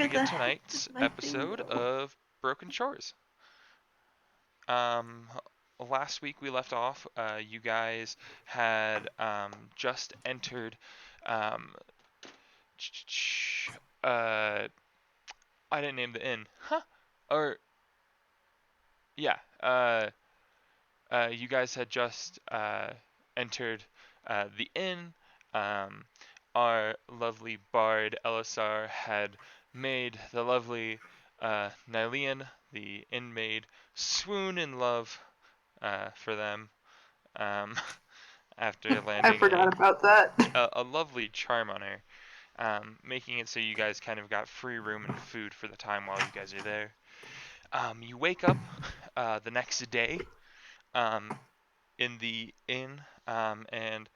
begin the tonight's my thing episode go? of Broken Shores. Um, Last week we left off. You guys had just entered. Um, uh, I didn't name the inn, huh? Or yeah. You guys had just entered the inn. Um, our lovely bard Elisar had made the lovely Nylian, the inn maid, swoon in love for them um, after I landing forgot about that. a lovely charm on her, making it so you guys kind of got free room and food for the time while you guys are there. You wake up the next day um, in the inn, and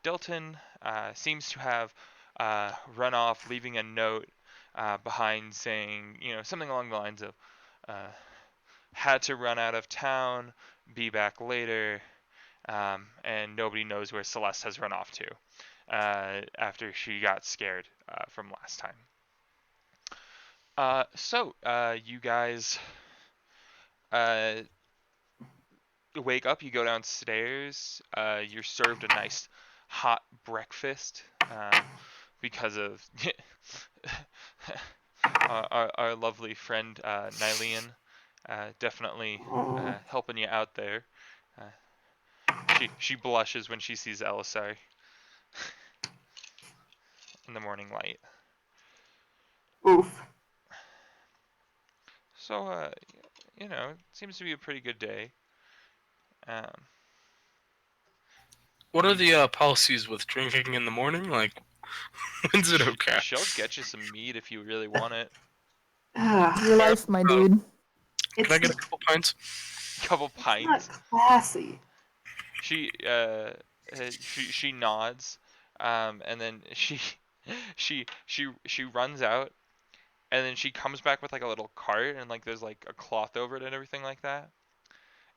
Dilton seems to have run off, leaving a note behind saying, something along the lines of, uh, had to run out of town, be back later, and nobody knows where Celeste has run off to after she got scared from last time. You guys uh, wake up, you go downstairs, you're served a nice hot breakfast because of our lovely friend Nylian definitely Oh, helping you out there. Uh, she blushes when she sees Elisar in the morning light. oof. So, it seems to be a pretty good day. Um, What are you, the policies with drinking in the morning? Like, when's it okay? she'll get you some meat if you really want it. Your Ah, life, my dude. Can I it's get a couple pints? Couple it's not pints. classy. She she nods, and then she runs out, and then she comes back with like a little cart, and like there's like a cloth over it and everything like that.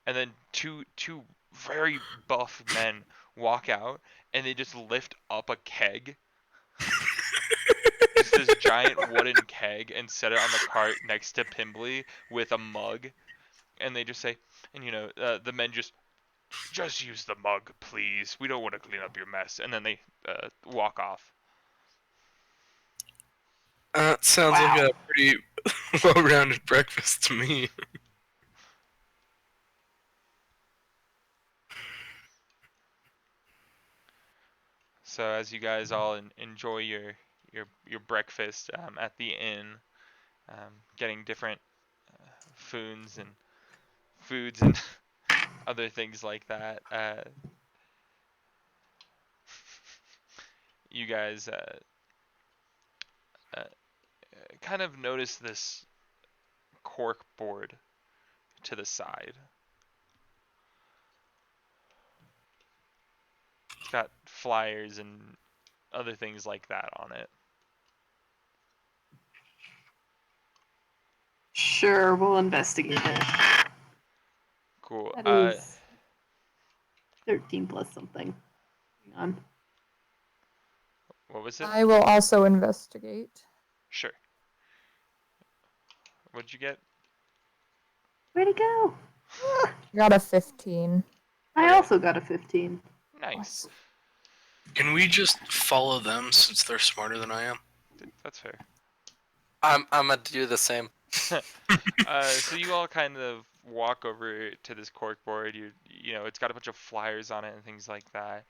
And then two very buff men walk out, and they just lift up a keg, just this giant wooden keg, and set it on the cart next to Pimbly with a mug, and they just say, and the men just use the mug, please. We don't want to clean up your mess. And then they walk off. Sounds like Wow. a pretty well-rounded breakfast to me. So as you guys all enjoy your breakfast at the inn, getting different foods and other things like that, you guys uh, kind of notice this cork board to the side. It's got flyers and other things like that on it. Sure, we'll investigate it. Cool. That is 13 plus something. Hang on. What was it? I will also investigate. Sure. What'd you get? Where'd it go? Got a 15. I Okay. also got a 15. Nice. Can we just follow them since they're smarter than I am? That's fair. I'm gonna do the same. So you all kind of walk over to this corkboard. It's got a bunch of flyers on it and things like that.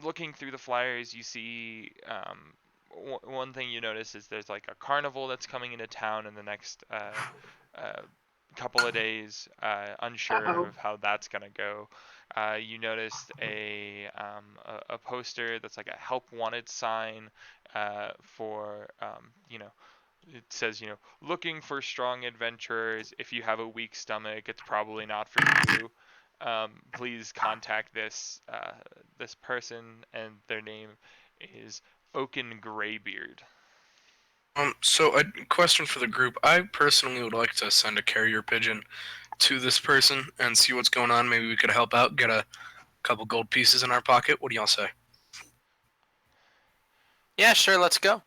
Looking through the flyers, you see one thing you notice is there's like a carnival that's coming into town in the next uh, couple of days. Unsure Uh-oh. of how that's gonna go. You noticed a poster that's like a help wanted sign for it says, looking for strong adventurers. If you have a weak stomach, it's probably not for you. Please contact this person, and their name is Oaken Greybeard. So a question for the group. I personally would like to send a carrier pigeon to this person and see what's going on. Maybe we could help out, get a couple gold pieces in our pocket. What do y'all say? Yeah, sure. Let's go.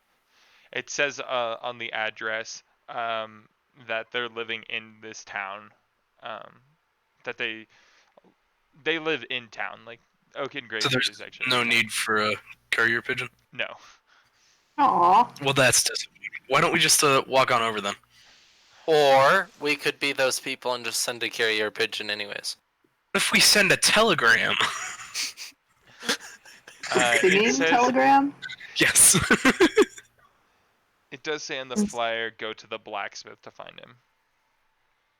It says on the address that they're living in this town, that they live in town. Like Oaken So Graveyard there's is actually no in town. need for a carrier pigeon? No. Aw. Well, that's disappointing. Why don't we just walk on over then? Or we could be those people and just send a carrier pigeon anyways. What if we send a telegram? It Singing says telegram? Yes. it does say on the flyer, go to the blacksmith to find him.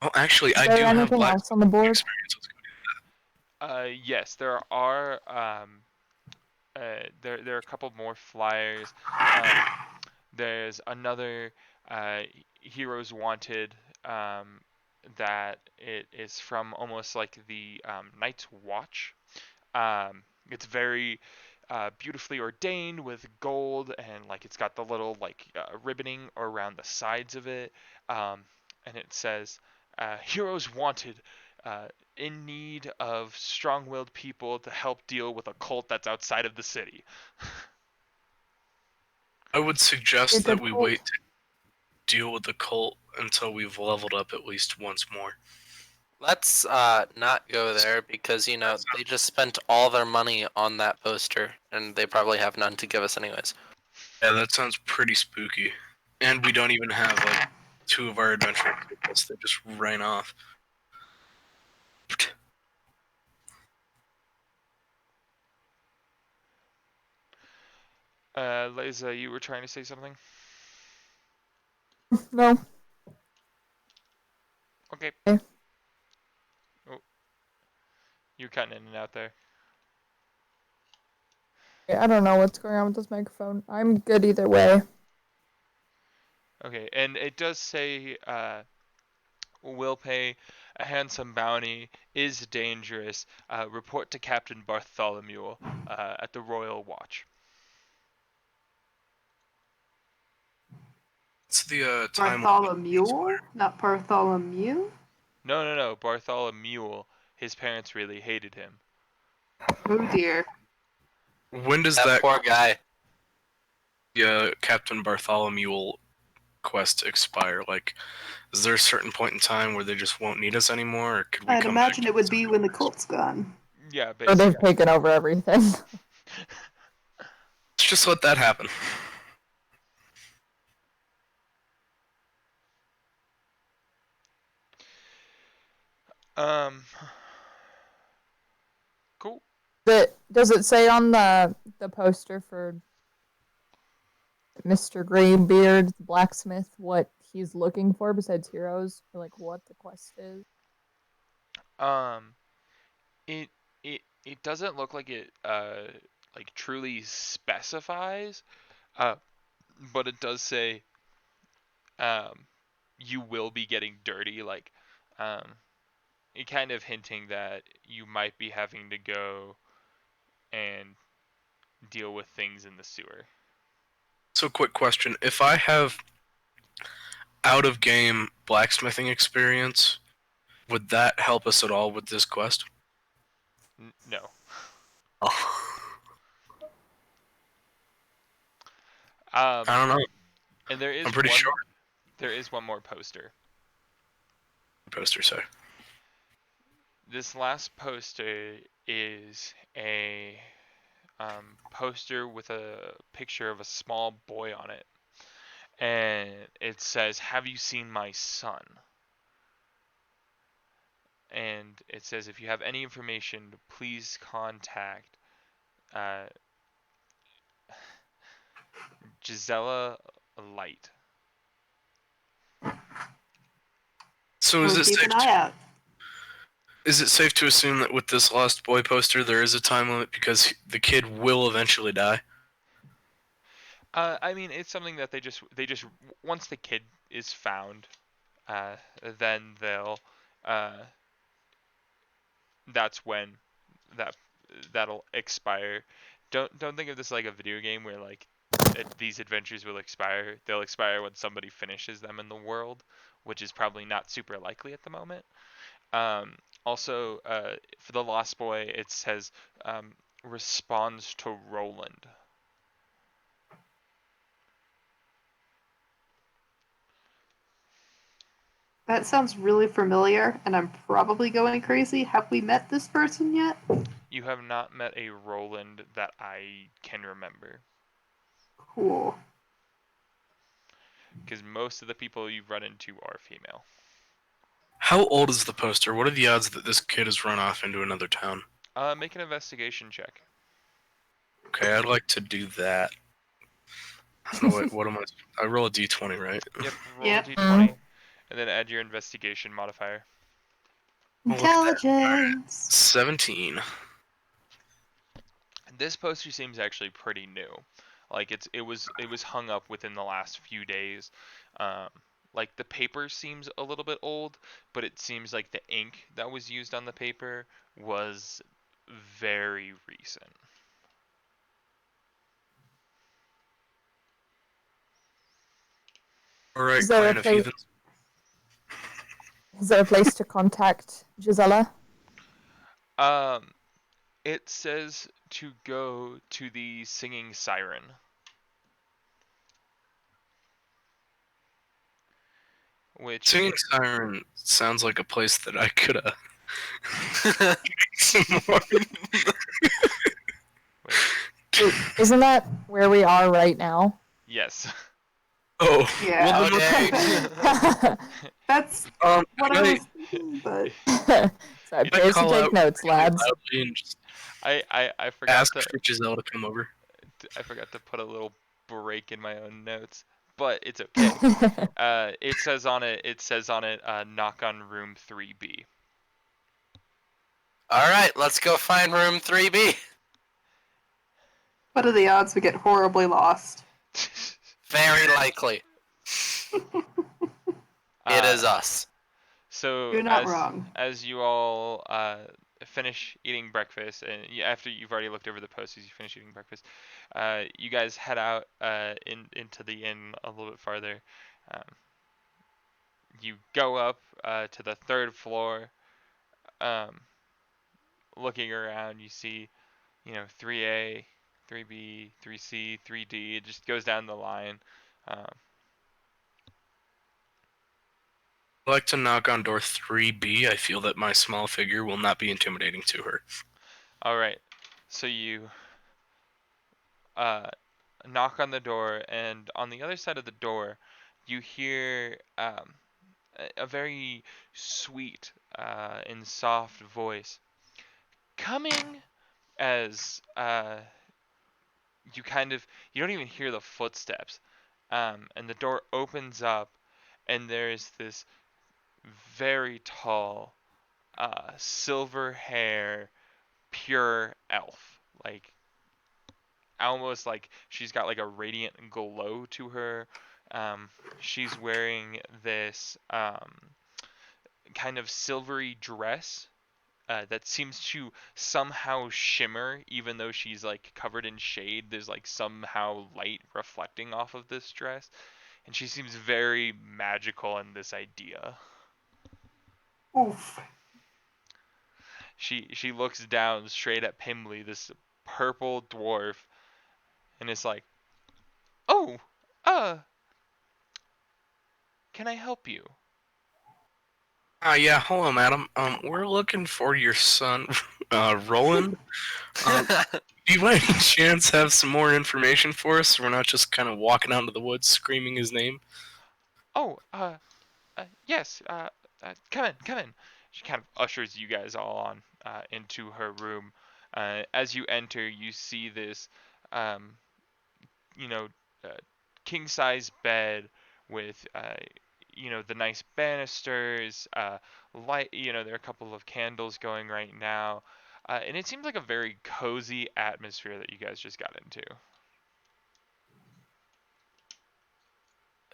Oh, actually, Is I there do have anything black else on the board? experience. Let's go. Yes, there are there are a couple more flyers. There's another Heroes Wanted that it is from almost like the Night's Watch. It's very beautifully ordained with gold, and like it's got the little like ribboning around the sides of it, and it says Heroes Wanted. In need of strong-willed people to help deal with a cult that's outside of the city. I would suggest It's a that we cult. wait to deal with the cult until we've leveled up at least once more. Let's not go there because they just spent all their money on that poster and they probably have none to give us anyways. Yeah, that sounds pretty spooky. And we don't even have like 2 of our adventurers with us. They just ran off. Liza, you were trying to say something? No. Okay. Okay. Oh. You're cutting in and out there. I don't know what's going on with this microphone. I'm good either way. Okay, and it does say will pay a handsome bounty, is dangerous, report to Captain Bartholomew at the Royal Watch. It's the time. Bartholomew? Not Bartholomew? No, Bartholomew. His parents really hated him. Oh dear. When does That that poor guy. Captain Bartholomew quest expire? Like, is there a certain point in time where they just won't need us anymore, or could we I'd come imagine back? it would be when the cult's gone. Yeah, Or basically. they've taken over everything. Let's just let that happen. Cool. Does it say on the poster for Mr. Graybeard, the blacksmith, what he's looking for besides heroes? Or like what the quest is? It it doesn't look like it like truly specifies, but it does say you will be getting dirty, like it kind of hinting that you might be having to go and deal with things in the sewer. So, quick question: if I have out-of-game blacksmithing experience, would that help us at all with this quest? No. Oh. I don't know. And there is I'm pretty sure. There is one more poster. Poster say. This last poster is a poster with a picture of a small boy on it, and it says, "Have you seen my son?" And it says, "If you have any information, please contact Gisela Light." So is We'll it keep safe? an eye out. Is it safe to assume that with this Lost Boy poster there is a time limit because the kid will eventually die? I mean, it's something that they just once the kid is found, then they'll that's when that'll expire. Don't think of this like a video game where like these adventures will expire. They'll expire when somebody finishes them in the world, which is probably not super likely at the moment. Also, for the Lost Boy, it says responds to Roland. That sounds really familiar, and I'm probably going crazy. Have we met this person yet? You have not met a Roland that I can remember, Cool. because most of the people you've run into are female. How old is the poster? What are the odds that this kid has run off into another town? Make an investigation check. Okay, I'd like to do that. No, wait, what am I? I roll a d20, right? Yep, roll Yep. a d20, and then add your investigation modifier. Well, look at that. Intelligence. 17. This poster seems actually pretty new. Like it was hung up within the last few days. Um, like the paper seems a little bit old, but it seems like the ink that was used on the paper was very recent. Alright, Is there clan a of place- heathens. Is there a place to contact Gisela? It says to go to the singing siren. Which Singing Siren sounds like a place that I could some more. Wait, isn't that where we are right now? yes. Oh, Yeah. well, then Okay. That's what what I can was thinking, but Sorry, You I pairs to call take out notes, really lads. loudly and just I forgot ask to for Giselle to come over? put a little break in my own notes, but it's okay. It says on it, knock on room 3B. All right, let's go find room 3B. what are the odds we get horribly lost? Very likely. It is us. So You're not wrong. as you all finish eating breakfast, and after you've already looked over the posters, you finish eating breakfast. You guys head out into the inn a little bit farther. Um, you go up to the 3rd floor. Looking around, you see, 3A, 3B, 3C, 3D. It just goes down the line. Um, I'd like to knock on door 3B. I feel that my small figure will not be intimidating to her. all right, so you knock on the door, and on the other side of the door, you hear a very sweet and soft voice coming as you don't even hear the footsteps, and the door opens up, and there's this very tall, silver hair, pure elf, like almost like she's got like a radiant glow to her. She's wearing this kind of silvery dress that seems to somehow shimmer, even though she's like covered in shade. There's like somehow light reflecting off of this dress, and she seems very magical in this idea. Oof. She looks down straight at Pimley, this purple dwarf, and is like, "Oh, can I help you?" Yeah, hello, madam. We're looking for your son, Roland. Do you by any chance have some more information for us? So we're not just kind of walking out into the woods screaming his name. Oh, yes. Come in, come in. She kind of ushers you guys all on into her room. As you enter, you see this, um, you know, uh, king size bed with, the nice banisters. Light. There are a couple of candles going right now, and it seems like a very cozy atmosphere that you guys just got into.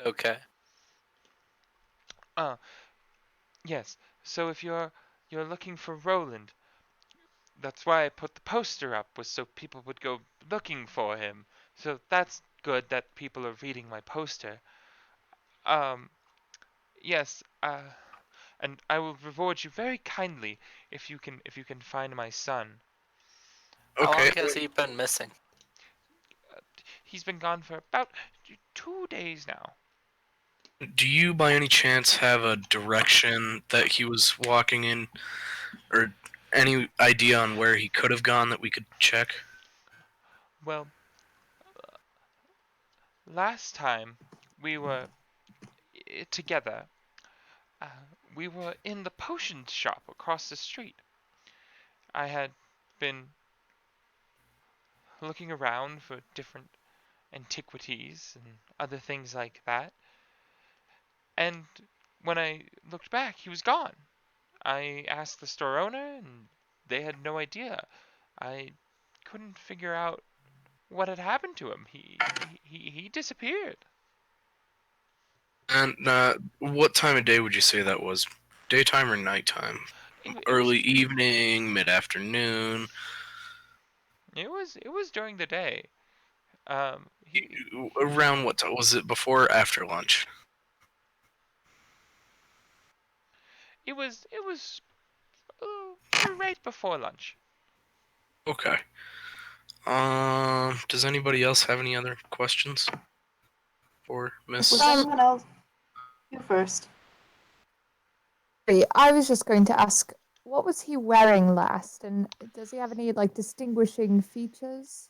Okay. Yes. So if you're looking for Roland, that's why I put the poster up, was so people would go looking for him. So that's good that people are reading my poster. Um, yes, and I will reward you very kindly if you can find my son. How Okay. long has he been missing? He's been gone for about 2 days now. Do you, by any chance, have a direction that he was walking in, or any idea on where he could have gone that we could check? Well, last time we were together, uh, we were in the potion shop across the street. I had been looking around for different antiquities and other things like that. And when I looked back, he was gone. I asked the store owner, and they had no idea. I couldn't figure out what had happened to him. He disappeared. And what time of day would you say that was? Daytime or nighttime? It was Early evening, mid-afternoon? it was during the day. He Around what time? Was it before or after lunch? it was right before lunch. Okay. Does anybody else have any other questions for Miss? Was anyone else? You first. Sorry, I was just going to ask, what was he wearing last, and does he have any like distinguishing features?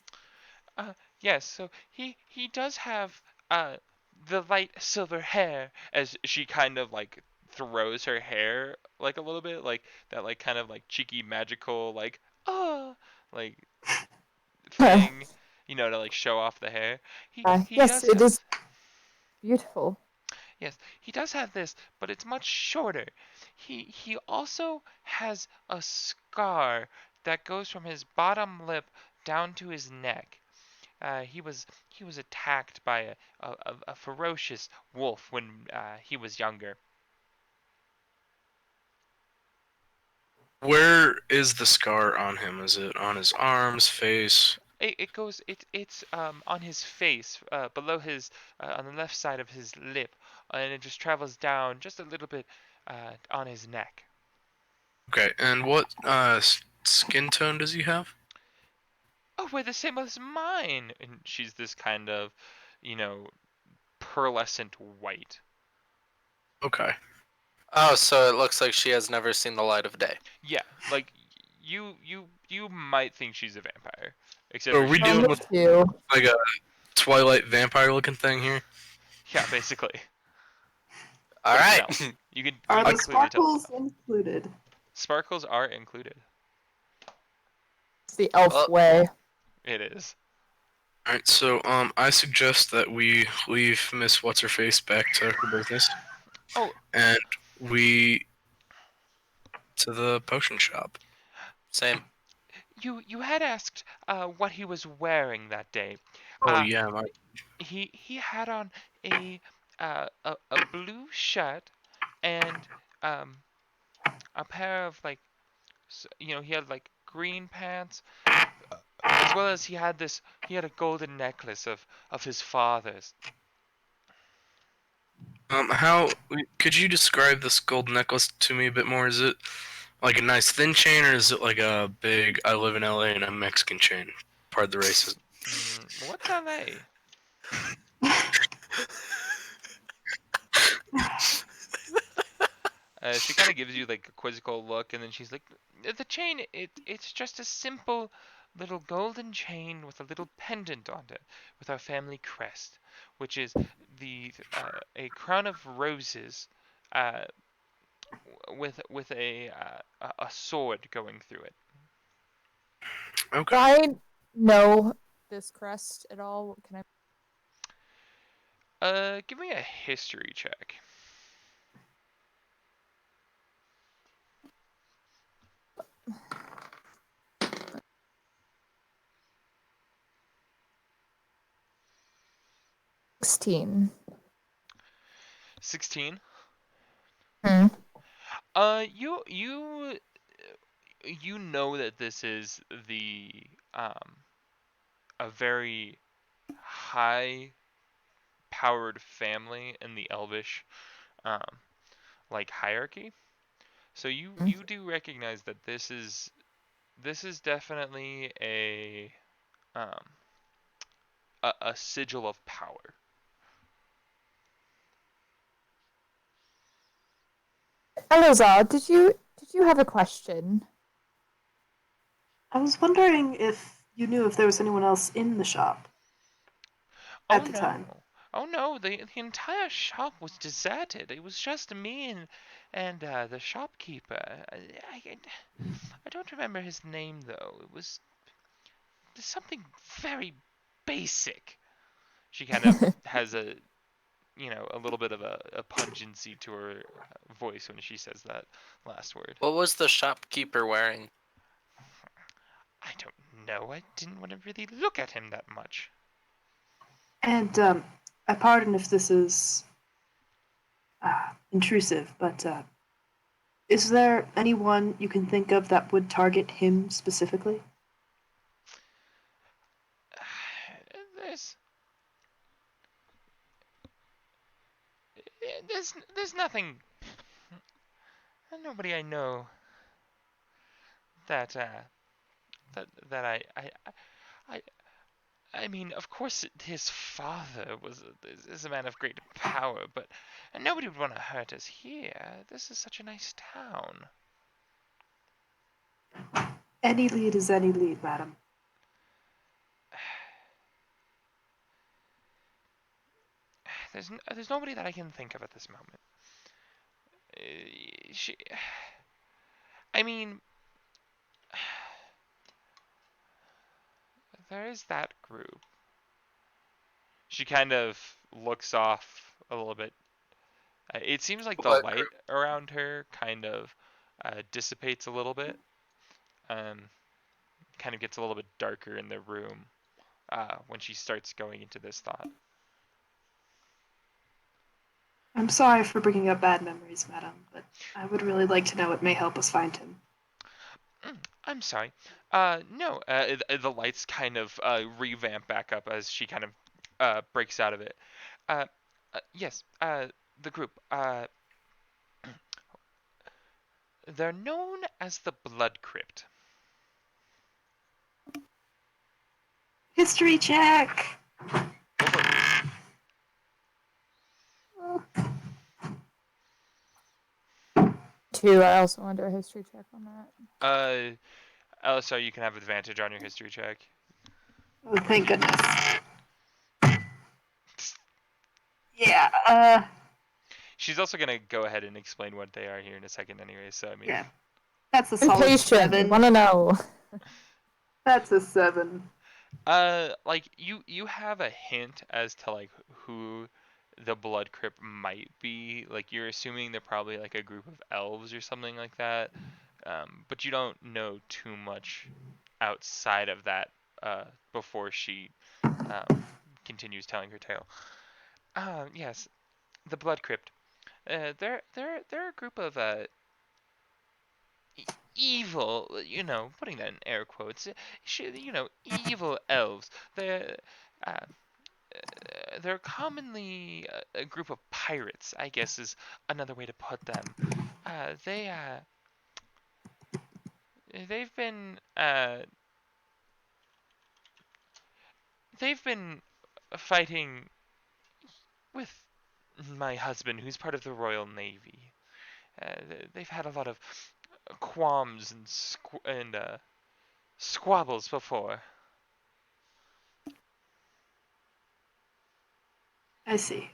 Yes, so he does have the light silver hair, as she kind of like throws her hair like a little bit, like that, like kind of like cheeky magical like like thing, to like show off the hair. He Yes, does it have, is beautiful. yes, he does have this, but it's much shorter. He also has a scar that goes from his bottom lip down to his neck. He was attacked by a ferocious wolf when he was younger. Where is the scar on him? Is it on his arms, face? It's on his face, below his on the left side of his lip, and it just travels down just a little bit on his neck. Okay, and what skin tone does he have? Oh, we're the same as mine. And she's this kind of, you know, pearlescent white. Okay. Oh, so it looks like she has never seen the light of day. Yeah, like you might think she's a vampire, except So for are we she dealing doesn't. with You. like a Twilight vampire looking thing here? Yeah, basically. All But it's an right. elf. You can Are the clearly tell it's sparkles an elf. included? Sparkles are included. It's the elf Well- way. It is. Alright, so I suggest that we leave Miss What's Her Face back to her business. Oh. And we to the potion shop. Same. You had asked what he was wearing that day. Oh Uh, yeah, he had on a blue shirt and a pair of like he had like green pants, as well as he had a golden necklace of his father's. how could you describe this gold necklace to me a bit more? Is it like a nice thin chain, or is it like a big "I live in LA" and I'm Mexican chain? Pardon the racism. What's LA? She kind of gives you like a quizzical look, and then she's like, "The chain, it's just a simple little golden chain with a little pendant on it, with our family crest, which is the a crown of roses, uh, with a sword going through it." Do Okay. I know this crest at all? Can I? Give me a history check. $16. 16. Hmm. You know that this is the a very high powered family in the Elvish um like hierarchy. So you do recognize that this is definitely um a sigil of power. Elazar, did you have a question? I was wondering if you knew if there was anyone else in the shop Oh at the no. time. Oh no, the entire shop was deserted. It was just me and the shopkeeper. I don't remember his name though. It was something very basic. She kind of has a little bit of a pungency to her voice when she says that last word. What was the shopkeeper wearing? I don't know. I didn't want to really look at him that much. And I pardon if this is intrusive, but is there anyone you can think of that would target him specifically? There's there's nothing. Nobody I know that that I I mean, of course, his father is a man of great power, but nobody would want to hurt us here. This is such a nice town. Any lead is any lead, madam. There's nobody that I can think of at this moment. I mean, there is that group. She kind of looks off a little bit. It seems like the What light group? around her kind of dissipates a little bit. Kind of gets a little bit darker in the room when she starts going into this thought. I'm sorry for bringing up bad memories, madam, but I would really like to know what may help us find him. I'm sorry. No, the lights kind of revamp back up as she kind of breaks out of it. Yes, the group. They're known as the Blood Crypt. History check! Go for it. Two. I also want to do a history check on that. Elsa, you can have advantage on your history check. Oh, thank goodness. Yeah, She's also gonna go ahead and explain what they are here in a second, anyway. So I mean, yeah. That's a solid Impatient. 7. Want to know? That's a 7. like you have a hint as to like who the Blood Crypt might be. Like you're assuming they're probably like a group of elves or something like that. But you don't know too much outside of that before she continues telling her tale. Yes, the Blood Crypt. They're a group of evil, putting that in air quotes, evil elves. Uh, they're commonly a group of pirates, I guess is another way to put them. They've been they've been fighting with my husband, who's part of the Royal Navy. They've had a lot of qualms and squabbles before. I see.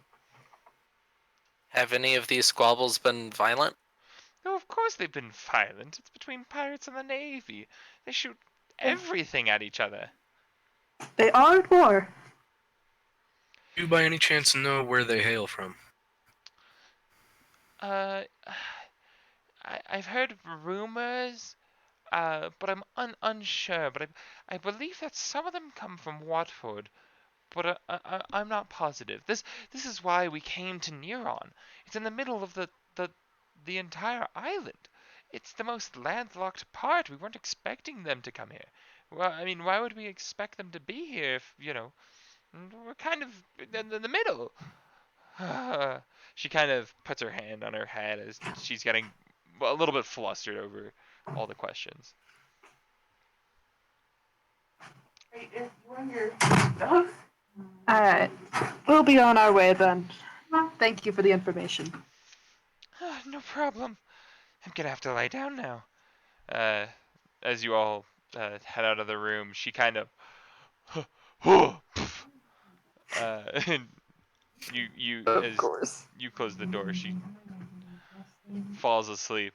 Have any of these squabbles been violent? No, of course they've been violent. It's between pirates and the Navy. They shoot everything at each other. They are at war. Do you by any chance know where they hail from? I've heard rumors, but I'm unsure. But I believe that some of them come from Watford, but I'm not positive. This is why we came to Neuron. It's in the middle of the entire island. It's the most landlocked part. We weren't expecting them to come here. Well, I mean, why would we expect them to be here if, we're kind of in the middle? She kind of puts her hand on her head as she's getting a little bit flustered over all the questions. Alright. We'll be on our way then. Thank you for the information. No problem. I'm gonna have to lie down now. As you all head out of the room, she kind of, and you Of as course. you close the door, she falls asleep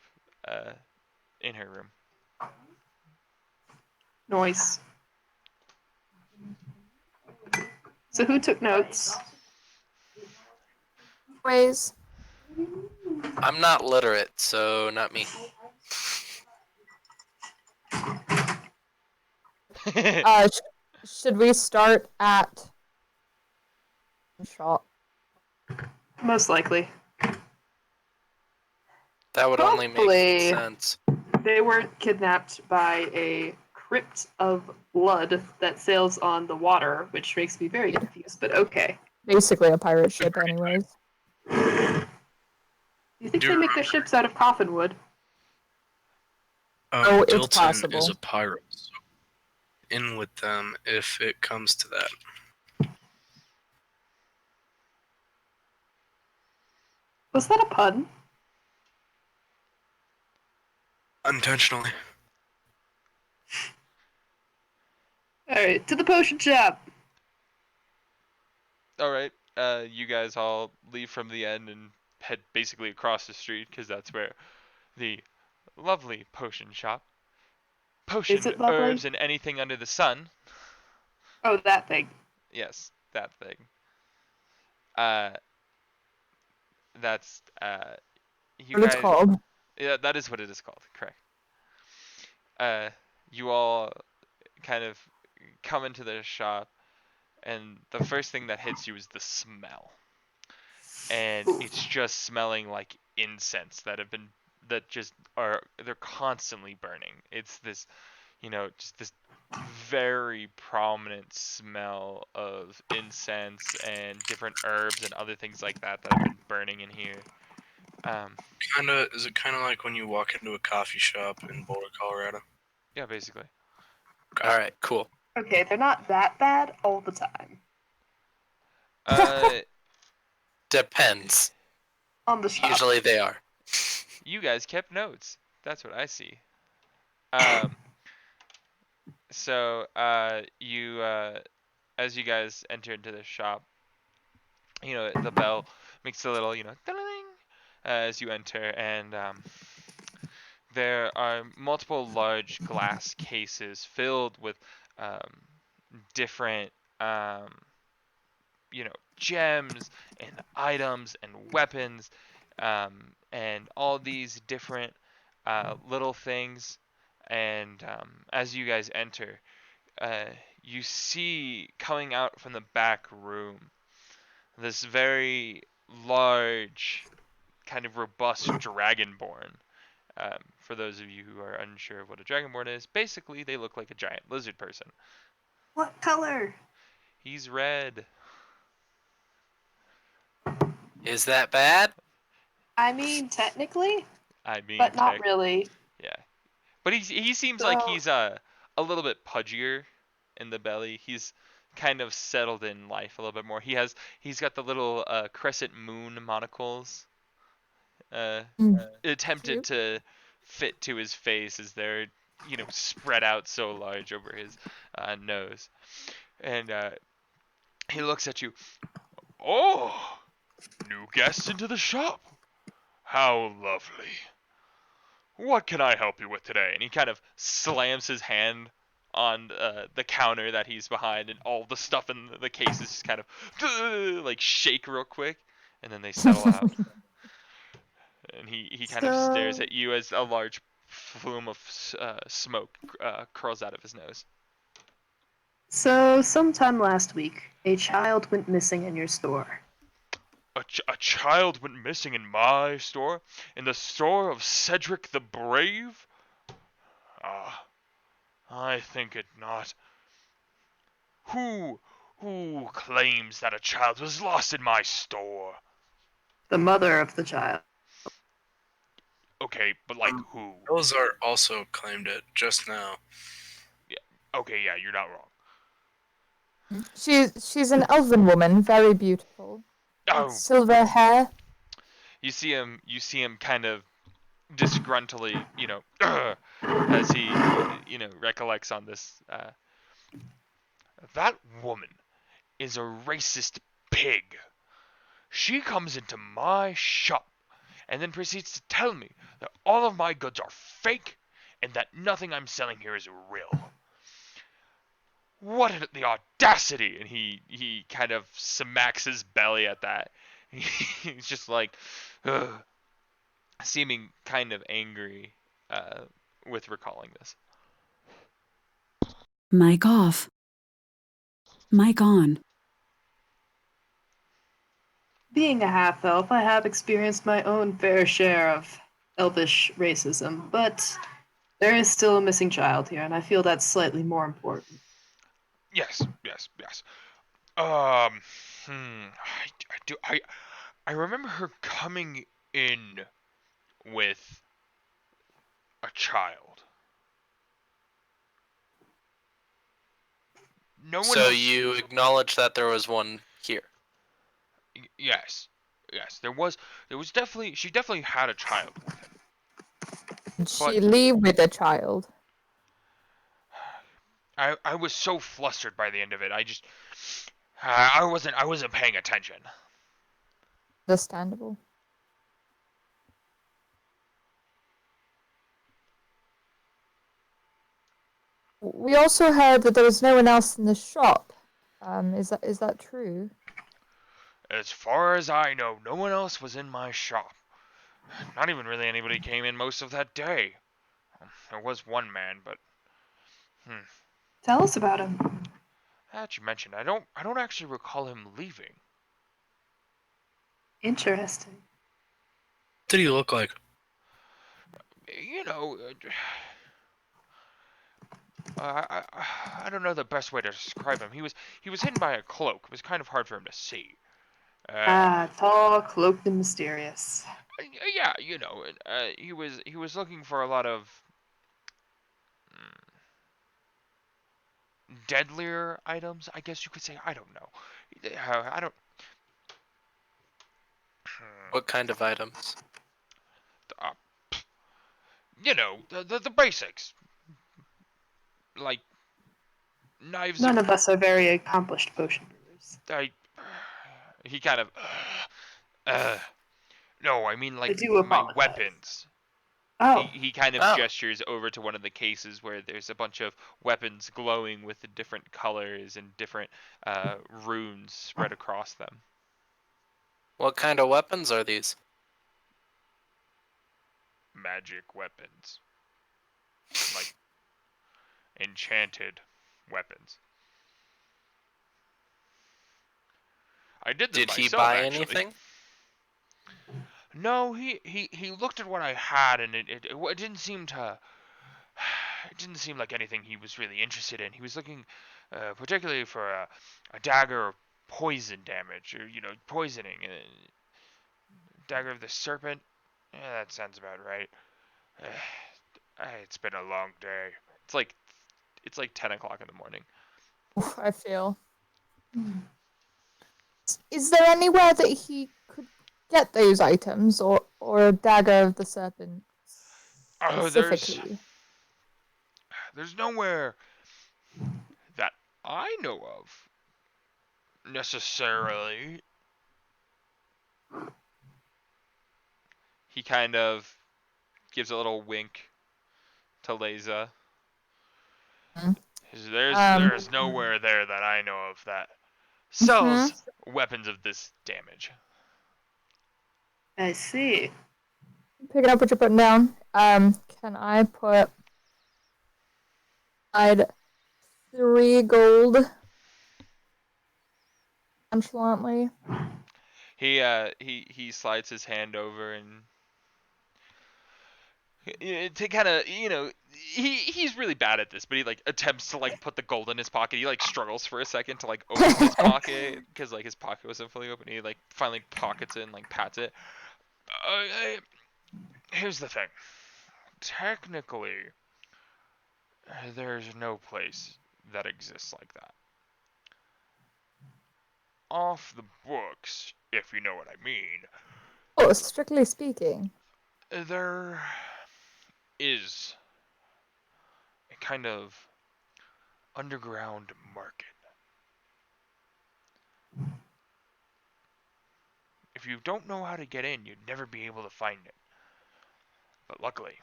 in her room. Noise. So who took notes? Ways. I'm not literate, so not me. Should we start at shot? Most likely. That would only make Hopefully. sense. They weren't kidnapped by a crypt of blood that sails on the water, which makes me very confused, but okay. Basically a pirate ship, anyways. You think Do they you make their ships out of coffin wood? Oh, it's Dilton is possible. a pirate. So in with them if it comes to that. Was that a pun? Unintentionally. Alright, to the potion shop! All right. You guys all leave from the end and head basically across the street because that's where the lovely potion shop, potion Is it lovely? herbs and anything under the sun. Oh, that thing. Yes, that thing. That's you What it's guys. called. Yeah, that is what it is called. Correct. You all kind of come into the shop, and the first thing that hits you is the smell, and it's just smelling like incense that just they're constantly burning. It's this, just this very prominent smell of incense and different herbs and other things like that that have been burning in here. Is it kind of like when you walk into a coffee shop in Boulder, Colorado? Yeah, basically. All right, cool. Okay, they're not that bad all the time. Depends. On the shop. Usually they are. You guys kept notes. That's what I see. So you as you guys enter into the shop, the bell makes a little, ding as you enter, and there are multiple large glass cases filled with different gems and items and weapons, and all these different little things. And as you guys enter, you see coming out from the back room this very large, kind of robust dragonborn. For those of you who are unsure of what a dragonborn is, basically they look like a giant lizard person. What color? He's red. Is that bad? I mean, technically, I mean, but not really. Yeah, but he seems like So- he's a little bit pudgier in the belly. He's kind of settled in life a little bit more. He's got the little crescent moon monocles. Attempted Cute. to fit to his face as they're spread out so large over his nose, and he looks at you. Oh, new guest into the shop. How lovely. What can I help you with today? And he kind of slams his hand on the counter that he's behind, and all the stuff in the cases just kind of like shake real quick, and then they settle out. And he kind of stares at you as a large flume of smoke curls out of his nose. So, sometime last week, a child went missing in your store. A child went missing in my store? In the store of Cedric the Brave? Ah, I think it not. Who claims that a child was lost in my store? The mother of the child. Okay, but like who? Elazar also claimed it just now. Okay, yeah, you're not wrong. She's an elven woman, very beautiful. Oh, Silver hair. you see him kind of disgruntledly, as he, recollects on this. That woman is a racist pig. She comes into my shop and then proceeds to tell me that all of my goods are fake and that nothing I'm selling here is real. What the audacity! And he kind of smacks his belly at that. He's just like, ugh, seeming kind of angry with recalling this. Mic off. Mic on. Being a half elf, I have experienced my own fair share of elvish racism, but there is still a missing child here, and I feel that's slightly more important. Yes, yes, yes. I remember her coming in with a child. No one So else. you acknowledge that there was one here. Yes, yes. There was definitely. She definitely had a child with him. Did she leave with a child? I was so flustered by the end of it. I wasn't paying attention. Understandable. We also heard that there was no one else in the shop. Is that true? As far as I know, no one else was in my shop. Not even really anybody came in most of that day. There was one man, but Tell us about him. that you mentioned, I don't actually recall him leaving. Interesting. What did he look like? You know, I don't know the best way to describe him. He was hidden by a cloak. It was kind of hard for him to see. Tall, cloaked, and mysterious. Yeah, he was looking for a lot of deadlier items, I guess you could say. I don't know. I don't. What kind of items? Uh, the basics, like knives. None of us are very accomplished potion brewers. He kind of. No, I mean like I do my apologize. weapons. Oh, He kind of Oh. gestures over to one of the cases where there's a bunch of weapons glowing with the different colors and different runes spread across them. What kind of weapons are these? Magic weapons. Like enchanted weapons. I did them Did he myself, buy actually. anything? No, he looked at what I had, and it didn't seem to. It didn't seem like anything he was really interested in. He was looking particularly for a dagger of poison damage, or poisoning. Dagger of the serpent. Yeah, that sounds about right. It's been a long day. It's like 10 o'clock in the morning. Oof, I feel. Is there anywhere that he could get those items, or a dagger of the serpent Oh, specifically? there's nowhere that I know of necessarily. He kind of gives a little wink to Leza. Hmm. There's nowhere there that I know of that sells weapons of this damage. I see. Picking up what you're putting down. Can I put? I'd 3 gold nonchalantly. He slides his hand over and to kind of he's really bad at this, but he like attempts to like put the gold in his pocket. He like struggles for a second to like open his pocket because like his pocket wasn't fully open. He like finally pockets it and like pats it. Here's the thing. Technically, there's no place that exists like that. Off the books, if you know what I mean. Oh, strictly speaking. There is a kind of underground market. If you don't know how to get in, you'd never be able to find it. But luckily,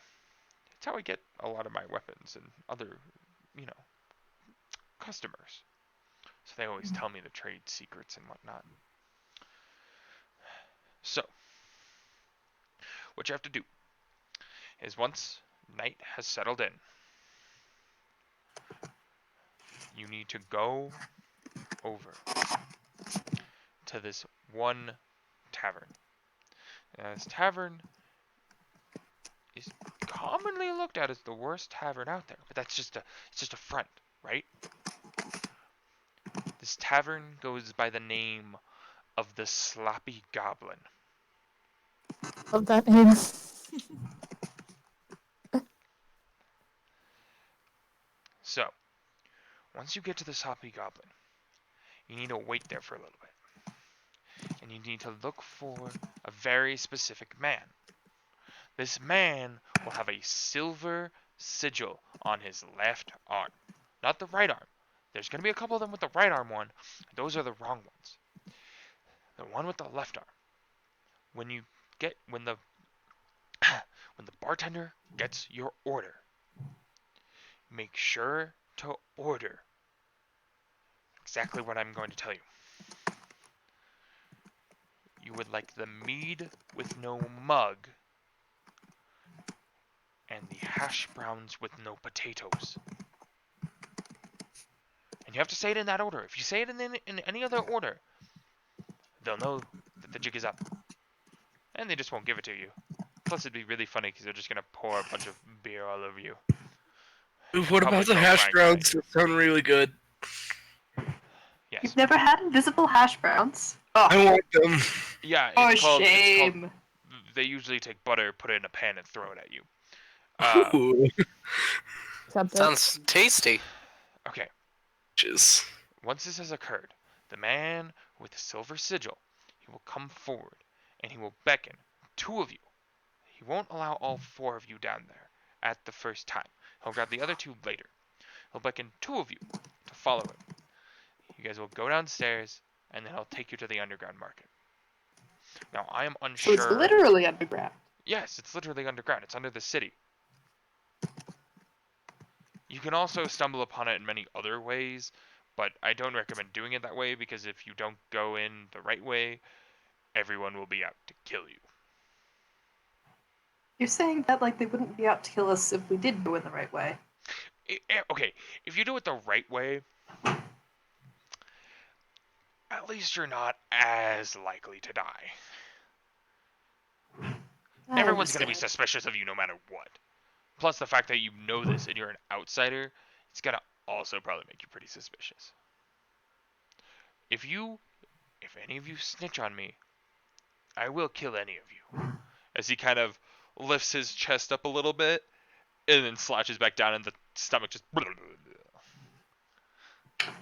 it's how I get a lot of my weapons and other, you know, customers. So they always tell me the trade secrets and whatnot. So, what you have to do is once night has settled in, you need to go over to this one tavern. Now, this tavern is commonly looked at as the worst tavern out there, but it's just a front, right? This tavern goes by the name of the Sloppy Goblin. Love that name. So, once you get to the Sloppy Goblin, you need to wait there for a little bit. And you need to look for a very specific man. This man will have a silver sigil on his left arm, not the right arm. There's going to be a couple of them with the right arm one. Those are the wrong ones. The one with the left arm. When the when the bartender gets your order, make sure to order exactly what I'm going to tell you. You would like the mead with no mug and the hash browns with no potatoes. And you have to say it in that order. If you say it in any other order, they'll know that the jig is up. And they just won't give it to you. Plus, it'd be really funny because they're just going to pour a bunch of beer all over you. What Probably about the throw hash Frank browns? at you. That sound really good. Yes. You've never had invisible hash browns? Oh, I want them. Yeah, for it's called, shame. they usually take butter, put it in a pan, and throw it at you. Ooh. Accept it. Sounds tasty. Okay. Just Once this has occurred, the man with the silver sigil, he will come forward, and he will beckon two of you. He won't allow all four of you down there at the first time. He'll grab the other two later. He'll beckon two of you to follow him. You guys will go downstairs, and then he'll take you to the underground market. Now, I am So it's unsure. literally underground. Yes, it's literally underground. It's under the city. You can also stumble upon it in many other ways, but I don't recommend doing it that way because if you don't go in the right way, everyone will be out to kill you. You're saying that like they wouldn't be out to kill us if we did go in the right way. Okay, if you do it the right way, at least you're not as likely to die. I Everyone's going to be understand. suspicious of you no matter what. Plus the fact that you know this and you're an outsider, it's going to also probably make you pretty suspicious. If any of you snitch on me, I will kill any of you. As he kind of lifts his chest up a little bit and then slouches back down and the stomach just... Of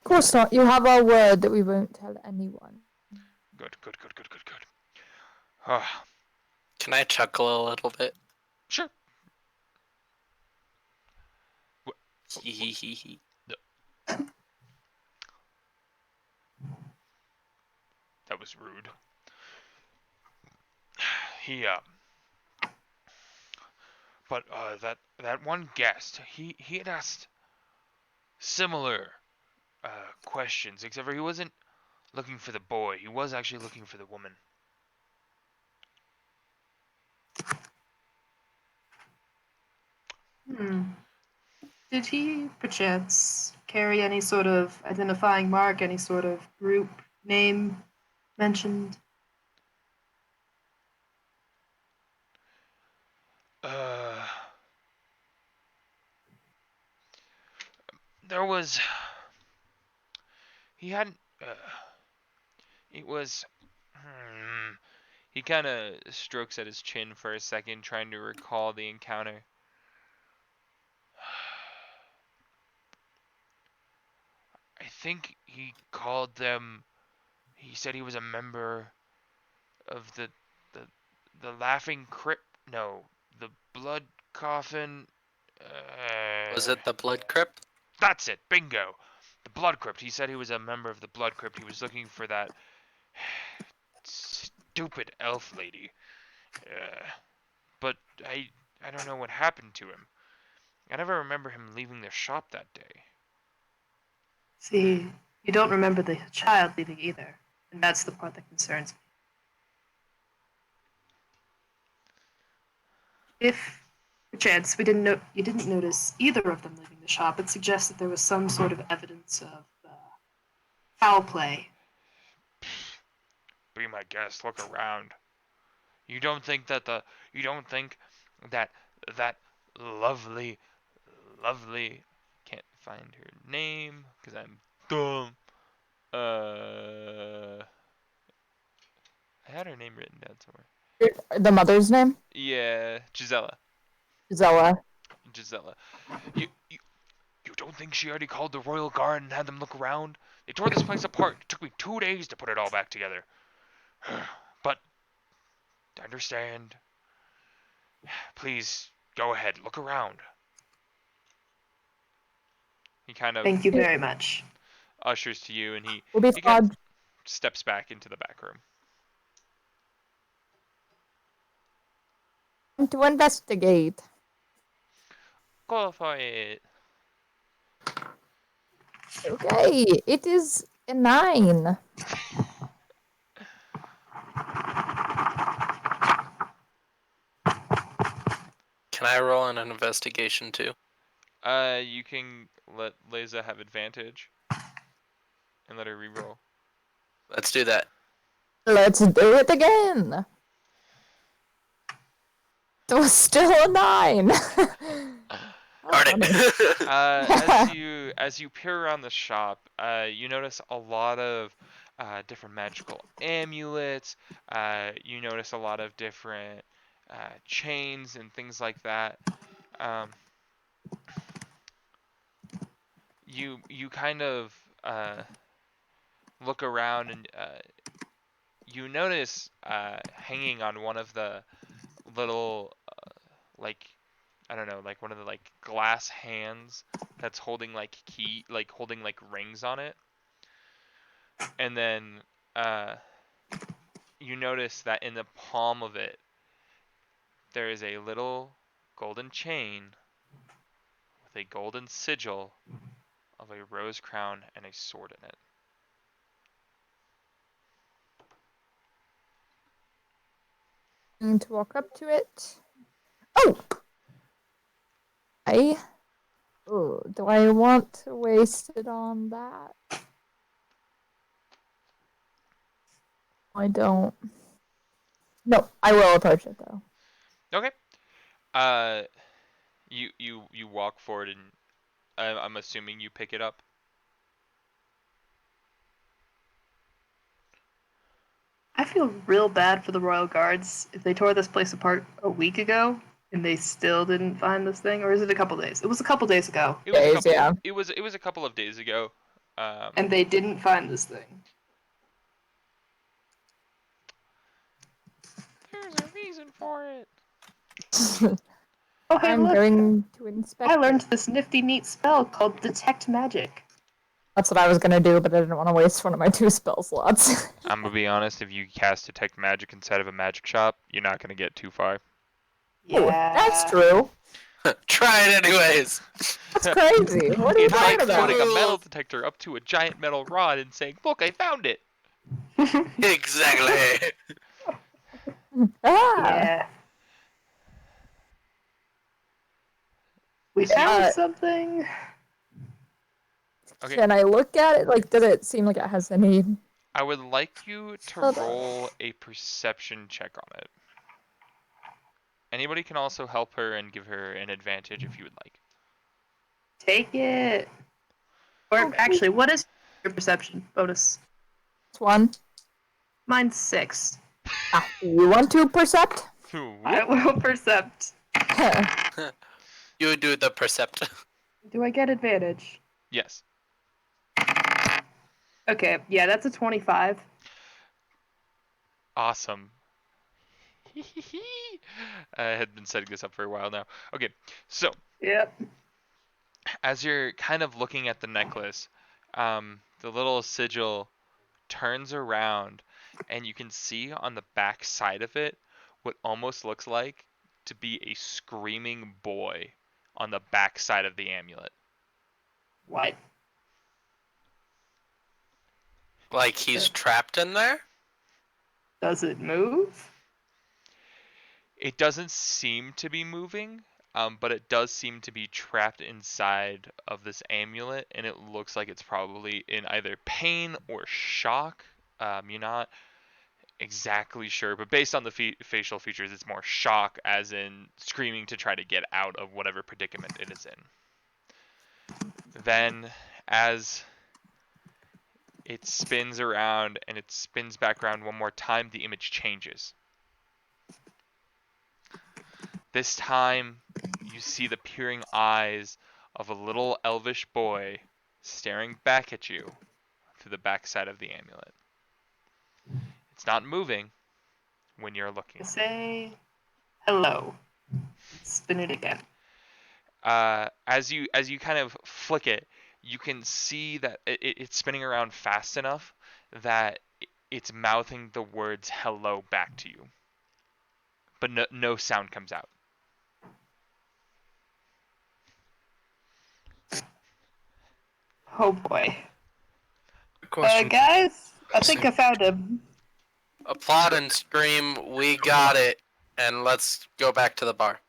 course not. You have our word that we won't tell anyone. Good. Ah, Can I chuckle a little bit? sure. Hee hee hee hee. That was rude. But that one guest, he had asked similar questions, except for he wasn't looking for the boy. He was actually looking for the woman. Did he, perchance, carry any sort of identifying mark, any sort of group name mentioned? There was. He hadn't. It was. He kind of strokes at his chin for a second, trying to recall the encounter. I think he called them. He said he was a member of the laughing crypt. No, the blood coffin. Was it the Blood Crypt? That's it. Bingo. The blood crypt. He said he was a member of the blood crypt. He was looking for that stupid elf lady. But I don't know what happened to him. I never remember him leaving the shop that day. See, you don't remember the child leaving either, and that's the part that concerns me. If, perchance, you didn't notice either of them leaving the shop, it suggests that there was some sort of evidence of foul play. Be my guest. Look around. You don't think that that lovely, can't find her name because I'm dumb. I had her name written down somewhere. The mother's name? Yeah, Gisela. Zella. You don't think she already called the royal guard and had them look around? They tore this place apart. It took me 2 days to put it all back together. But understand. Please go ahead. Look around. He kind of Thank you very much. ushers to you, and he Will be kind of fun. steps back into the back room. To investigate. Go for it. Okay, it is a 9. Can I roll an investigation too? You can let Leza have advantage and let her reroll. Let's do that. Let's do it again. It was still a 9. Darn it. As you peer around the shop, you notice a lot of different magical amulets. You notice a lot of different chains and things like that. You kind of look around and you notice hanging on one of the little I don't know, like one of the glass hands that's holding holding rings on it. And then you notice that in the palm of it there is a little golden chain with a golden sigil of a rose crown and a sword in it. Need to walk up to it. Oh, do I want to waste it on that? I don't. No, I will approach it though. Okay. You walk forward and I'm assuming you pick it up. I feel real bad for the Royal Guards if they tore this place apart a week ago and they still didn't find this thing, or is it a couple days? It was a couple days ago. It was a couple. Yeah. It was a couple of days ago. And they didn't find this thing. There's a reason for it. Oh, hey, I'm look! going to inspect. I learned this nifty, neat spell called Detect Magic. That's what I was gonna do, but I didn't want to waste one of my 2 spell slots. I'm gonna be honest. If you cast Detect Magic inside of a magic shop, you're not gonna get too far. Yeah, Oh, that's true. Try it anyways. That's crazy. What are you It's like talking about? putting a metal detector up to a giant metal rod and saying, "Look, I found it." Exactly. Ah, Yeah. We found something. Okay. Can I look at it? Like, does it seem like it has any? I would like you to Hold on. roll a perception check on it. Anybody can also help her and give her an advantage if you would like. Take it. Or Okay. actually, what is your perception bonus? It's 1. Mine's 6. You want to percept? I will percept. You do the percept. Do I get advantage? Yes. Okay, yeah, that's a 25. Awesome. I had been setting this up for a while now. Okay, so Yep. as you're kind of looking at the necklace, the little sigil turns around, and you can see on the back side of it what almost looks like to be a screaming boy on the back side of the amulet. What? Like he's trapped in there? Does it move? It doesn't seem to be moving, but it does seem to be trapped inside of this amulet, and it looks like it's probably in either pain or shock. You're not exactly sure, but based on the facial features, it's more shock, as in screaming to try to get out of whatever predicament it is in. Then, as it spins around and it spins back around one more time, the image changes. This time, you see the peering eyes of a little elvish boy staring back at you through the backside of the amulet. It's not moving when you're looking. Say hello. Spin it again. As you kind of flick it, you can see that it's spinning around fast enough that it's mouthing the words hello back to you, but no sound comes out. Oh boy. Question. Guys, I think I found him. Applaud and scream, we got it, and let's go back to the bar.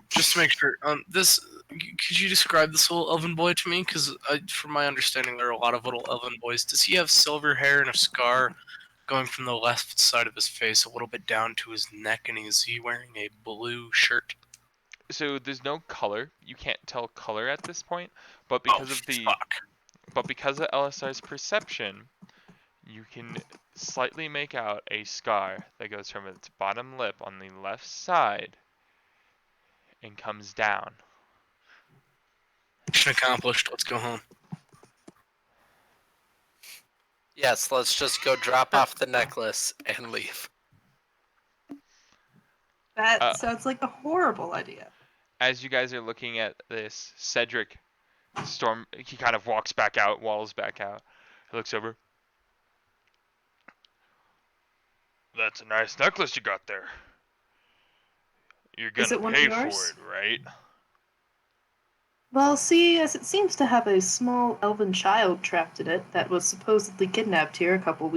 Just to make sure, could you describe this little elven boy to me? Because from my understanding, there are a lot of little elven boys. Does he have silver hair and a scar going from the left side of his face a little bit down to his neck, and is he wearing a blue shirt? So there's no color. You can't tell color at this point, but because of LSR's perception, you can slightly make out a scar that goes from its bottom lip on the left side and comes down. Mission accomplished. Let's go home. Yes, let's just go drop off the necklace and leave. That sounds like a horrible idea. As you guys are looking at this, Cedric he kind of walks back out, walls back out. He looks over. That's a nice necklace you got there. You're Is gonna it one of pay for yours? it, right? Well, see, as it seems to have a small elven child trapped in it that was supposedly kidnapped here a couple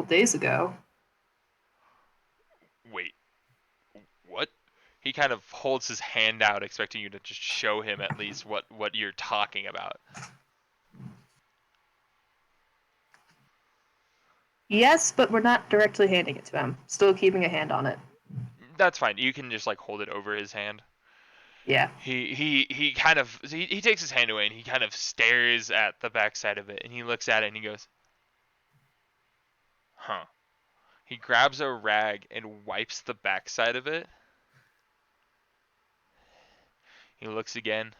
days ago. Wait, what? He kind of holds his hand out, expecting you to just show him at least what you're talking about. Yes, but we're not directly handing it to him. Still keeping a hand on it. That's fine. You can just like hold it over his hand. Yeah. He kind of he takes his hand away and he kind of stares at the backside of it and he looks at it and he goes, "Huh." He grabs a rag and wipes the backside of it. He looks again.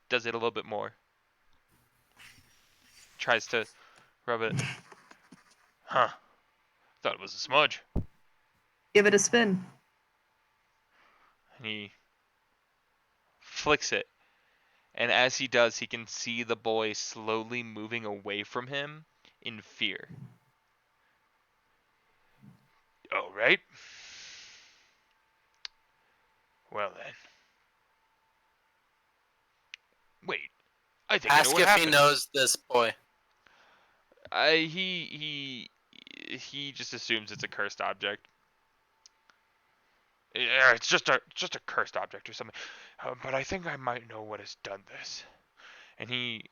Does it a little bit more. Tries to rub it. Huh. Thought it was a smudge. Give it a spin. And he flicks it. And as he does, he can see the boy slowly moving away from him in fear. All right. Well then. Wait. I think I know Ask what if happened. he knows this boy. He just assumes it's a cursed object. Yeah, it's just a cursed object or something. But I think I might know what has done this. And he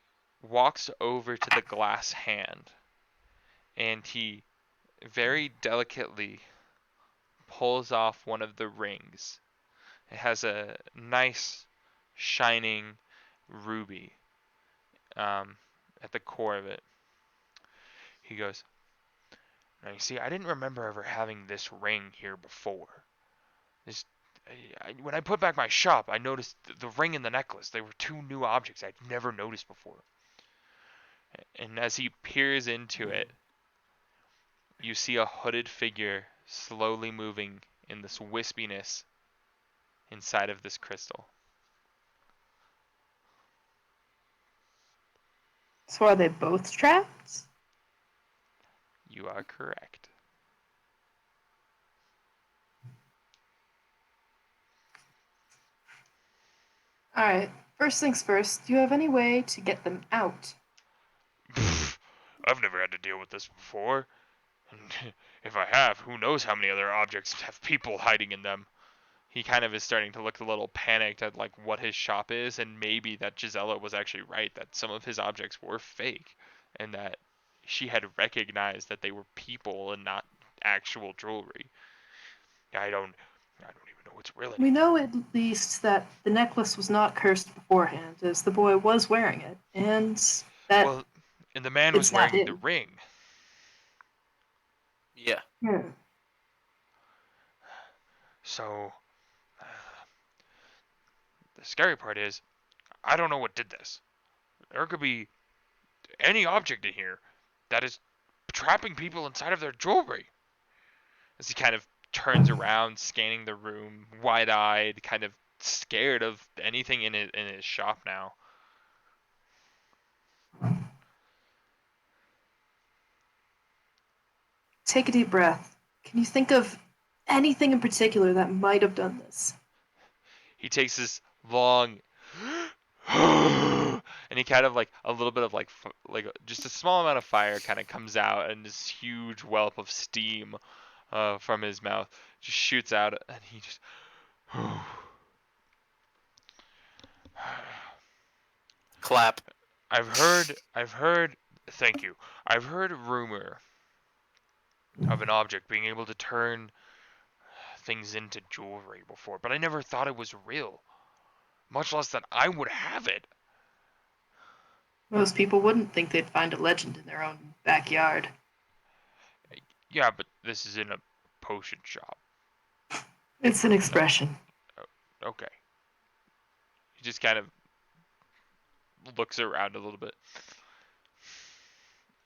walks over to the glass hand, and he very delicately pulls off one of the rings. It has a nice shining ruby at the core of it. He goes, "Now you see, I didn't remember ever having this ring here before. When I put back my shop, I noticed the ring and the necklace. They were two new objects I'd never noticed before." And as he peers into it, you see a hooded figure slowly moving in this wispiness inside of this crystal. So are they both trapped? You are correct. Alright, first things first, do you have any way to get them out? I've never had to deal with this before. And if I have, who knows how many other objects have people hiding in them. He kind of is starting to look a little panicked at like what his shop is, and maybe that Gisela was actually right, that some of his objects were fake, and that she had recognized that they were people and not actual jewelry. I don't even know what's real We anymore. know at least that the necklace was not cursed beforehand, as the boy was wearing it, and that Well, and the man it's was not wearing the him. ring. Yeah. So the scary part is, I don't know what did this. There could be any object in here that is trapping people inside of their jewelry. As he kind of turns around, scanning the room, wide-eyed, kind of scared of anything in his shop now. Take a deep breath. Can you think of anything in particular that might have done this? He takes this long and he kind of like a little bit of like just a small amount of fire kind of comes out, and this huge whelp of steam from his mouth just shoots out, and he just Clap. I've heard thank you. I've heard rumor of an object being able to turn things into jewelry before, but I never thought it was real. Much less that I would have it. Most people wouldn't think they'd find a legend in their own backyard. Yeah, but this is in a potion shop. It's an expression. Okay. He just kind of looks around a little bit.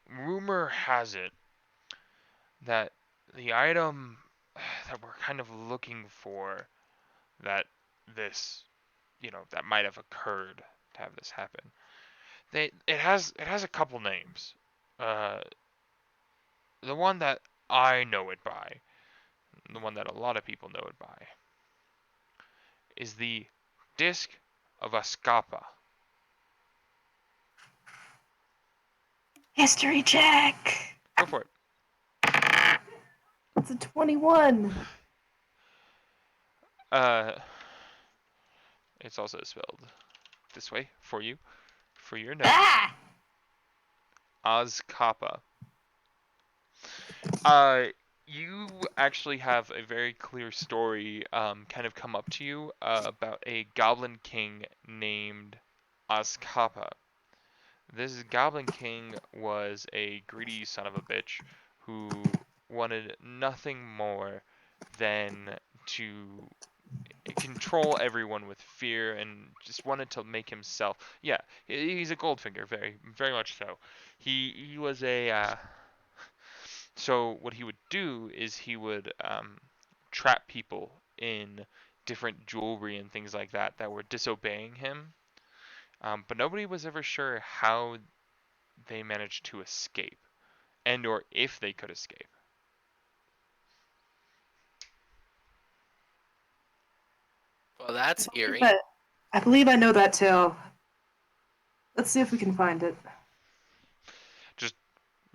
Rumor has it that the item that we're kind of looking for, that this, that might have occurred to have this happen. It has a couple names. The one that I know it by, the one that a lot of people know it by, is the Disc of Ascapa. History check! Go for it. It's a 21. It's also spelled this way for you, for your notes. Ah! Azkapa. You actually have a very clear story kind of come up to you about a goblin king named Azkapa. This goblin king was a greedy son of a bitch who wanted nothing more than to control everyone with fear, and just wanted to make himself. Yeah, he's a Goldfinger, very much so. He was a. So what he would do is he would trap people in different jewelry and things like that that were disobeying him. But nobody was ever sure how they managed to escape, and or if they could escape. Well, that's eerie. But I believe I know that tale. Let's see if we can find it. Just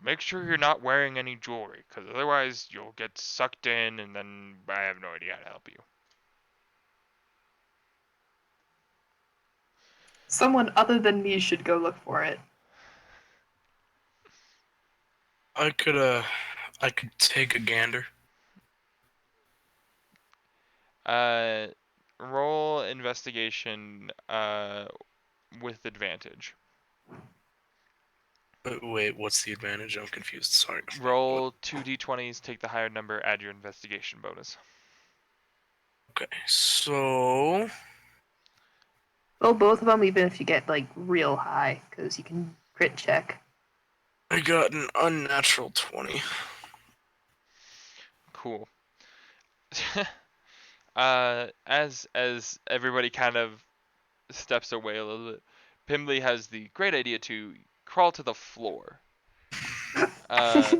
make sure you're not wearing any jewelry, because otherwise you'll get sucked in, and then I have no idea how to help you. Someone other than me should go look for it. I could take a gander. Roll investigation with advantage. Wait, what's the advantage? I'm confused. Sorry. Roll 2 d20s, take the higher number, add your investigation bonus. Okay, so Well, both of them, even if you get like real high, because you can crit check. I got an unnatural 20. Cool. As everybody kind of steps away a little bit, Pimbley has the great idea to crawl to the floor. Uh,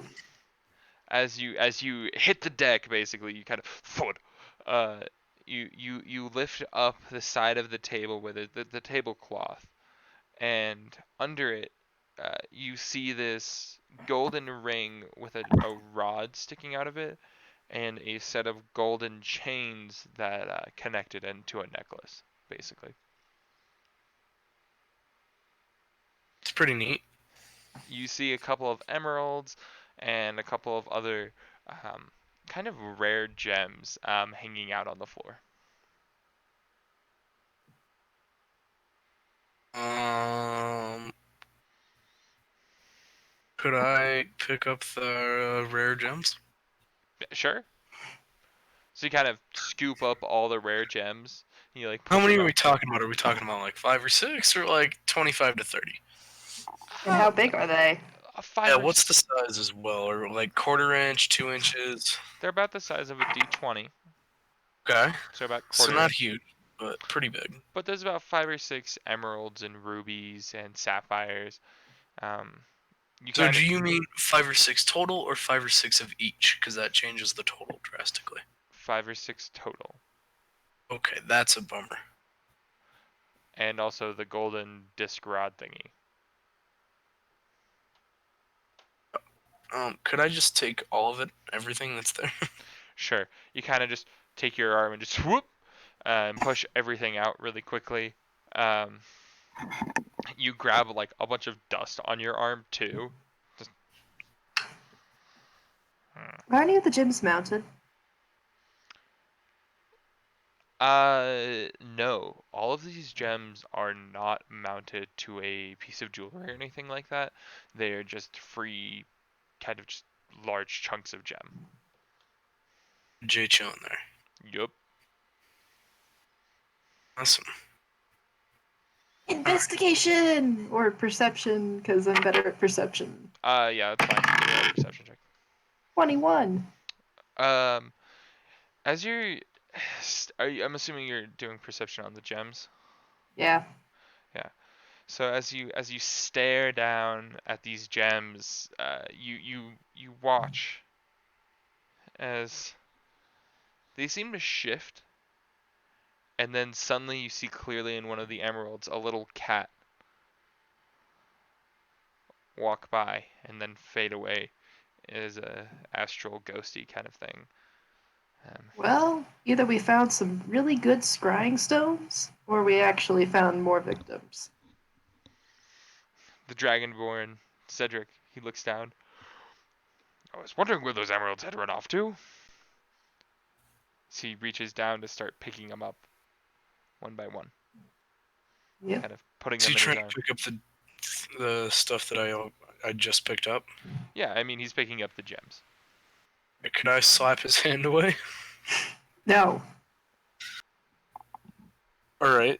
as you hit the deck, basically, you kind of thud. Uh, you lift up the side of the table with the tablecloth, and under it, you see this golden ring with a rod sticking out of it, and a set of golden chains that connect it into a necklace, basically. It's pretty neat. You see a couple of emeralds and a couple of other um, kind of rare gems hanging out on the floor. Could I pick up the rare gems? Sure. So you kind of scoop up all the rare gems. You like How put many them are up. we talking about? Are we talking about like 5 or 6, or like 25 to 30? And how big are they? Five Yeah, or what's the s- size as well? Or like quarter inch, 2 inches? They're about the size of a D20, Okay, so about so quarter not inch. huge, but pretty big. But there's about 5 or 6 emeralds and rubies and sapphires. Um, you So kind of do you mean 5 or 6 total, or 5 or 6 of each? Because that changes the total drastically. 5 or 6 total, Okay, that's a bummer. and also the golden disc rod thingy. Could I just take all of it, everything that's there? Sure. You kind of just take your arm and just whoop and push everything out really quickly. Um, you grab like a bunch of dust on your arm too. Just, Are any of the gyms mounted? no. All of these gems are not mounted to a piece of jewelry or anything like that. They are just free, kind of just large chunks of gem. J chilling there. Yup. Awesome. Investigation or perception, because I'm better at perception. Yeah, that's fine. Give me a perception check. 21. Um, as you're, I'm assuming you're doing perception on the gems. Yeah. So as you stare down at these gems, you watch as they seem to shift, and then suddenly you see clearly in one of the emeralds a little cat walk by and then fade away as a astral ghosty kind of thing. Well, either we found some really good scrying stones, or we actually found more victims. The Dragonborn, Cedric, he looks down. I was wondering where those emeralds had run off to. So he reaches down to start picking them up one by one, Yep. kind of putting Is them he in his trying arm. to pick up the stuff that I just picked up? Yeah, I mean he's picking up the gems. Could I slap his hand away? No. All right.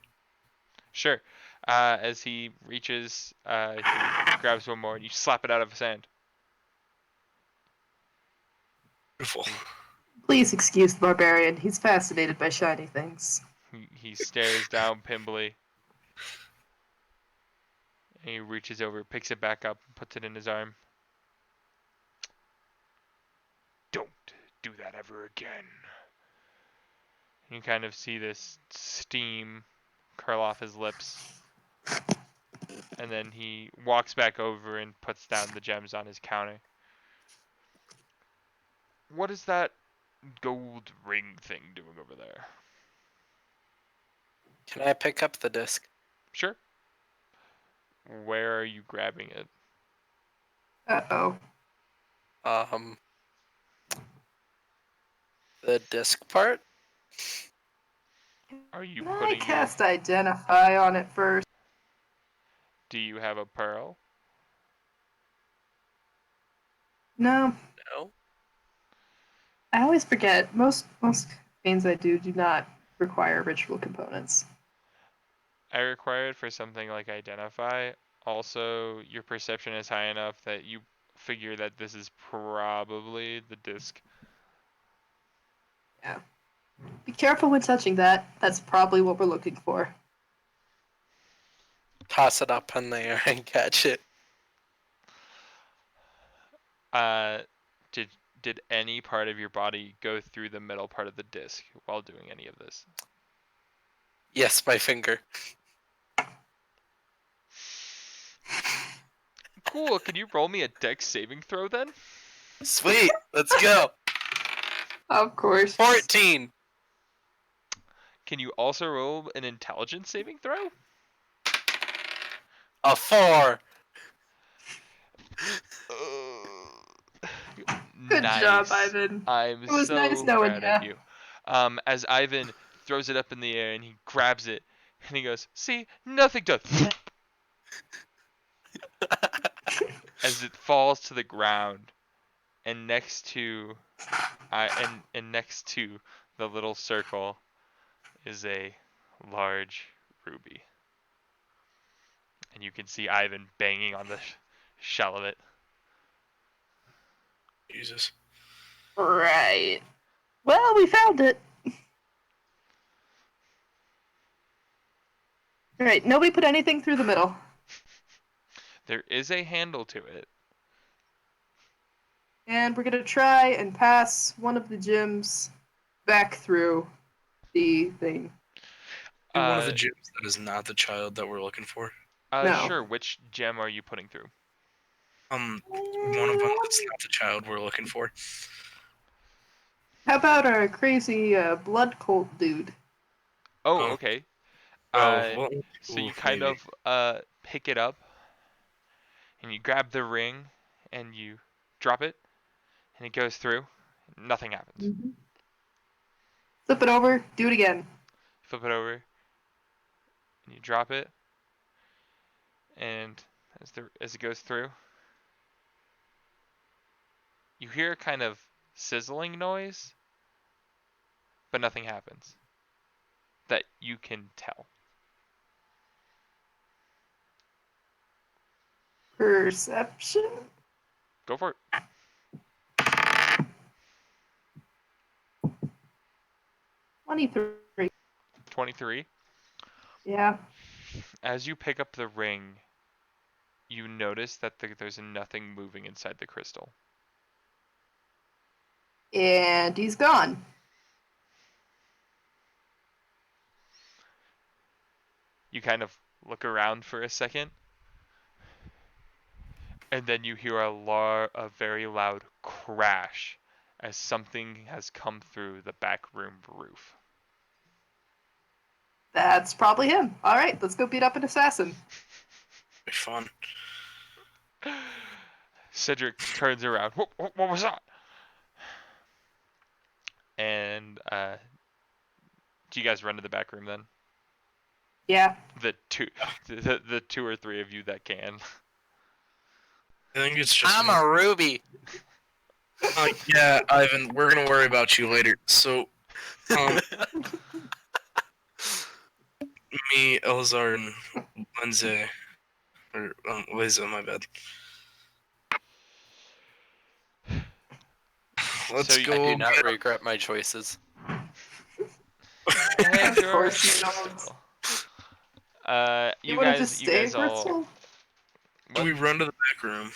Sure. As he reaches, he grabs one more and you slap it out of his hand. Beautiful. Please excuse the barbarian. He's fascinated by shiny things. He stares down Pimbley. And he reaches over, picks it back up, and puts it in his arm. Don't do that ever again. You kind of see this steam curl off his lips. And then he walks back over and puts down the gems on his counter. What is that gold ring thing doing over there? Can I pick up the disc? Sure. Where are you grabbing it? Uh-oh. Um, the disc part? Are you Can I putting cast Identify on it first? Do you have a pearl? No. No. I always forget. Most games I do not require ritual components. I require it for something like identify. Also, your perception is high enough that you figure that this is probably the disc. Be careful when touching that. That's probably what we're looking for. Toss it up in the air and catch it. Did any part of your body go through the middle part of the disc while doing any of this? Yes, my finger. Cool. Can you roll me a dex saving throw then? Sweet. Let's go. Of course. 14. Can you also roll an intelligence saving throw? A 4. Good job, Nice. Ivan. I'm It was so nice knowing proud ya. of you. As Ivan throws it up in the air and he grabs it and he goes, "See, nothing does." As it falls to the ground, and next to, and next to the little circle is a large ruby, and you can see Ivan banging on the shell of it. Jesus. Right. Well, we found it. Alright, nobody put anything through the middle. There is a handle to it. And we're gonna try and pass one of the gems back through the thing. In one of the Uh, gyms that is not the child that we're looking for. No. Sure. Which gem are you putting through? One of them that's not the child we're looking for. How about our crazy blood cult dude? Oh, Oh. okay. Well, So you oof, kind maybe. of pick it up and you grab the ring and you drop it and it goes through. Nothing happens. Flip it over, do it again. Flip it over and you drop it, and as it goes through, you hear a kind of sizzling noise, but nothing happens that you can tell. Perception? Go for it. 23. 23. Yeah. As you pick up the ring, you notice that there's nothing moving inside the crystal. And he's gone. You kind of look around for a second, and then you hear a very loud crash as something has come through the back room roof. That's probably him. Alright, let's go beat up an assassin. Be fun. Cedric turns around. What was that? And do you guys run to the back room then? Yeah. The two or three of you that can. I think it's just. I'm a ruby. Yeah, Ivan, we're gonna worry about you later. So, me, Elazar, and Lindsay, or Liza, my bad. Let's So you- go. I do not regret my choices. Hey, Of course you don't. still. You You wanna guys, just you stay, guys all. Crystal? What? We run to the back room,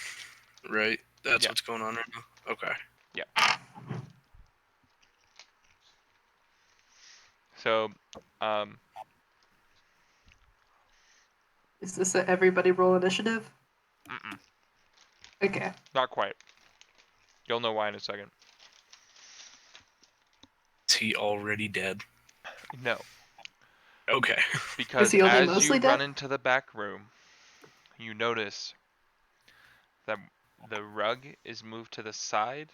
right? That's Yeah. what's going on right now. Okay. So, Is this a everybody roll initiative? mm-mm, Okay. not quite. You'll know why in a second. Is he already dead? No, Okay. because he only as mostly you run dead? into the back room, you notice that the rug is moved to the side,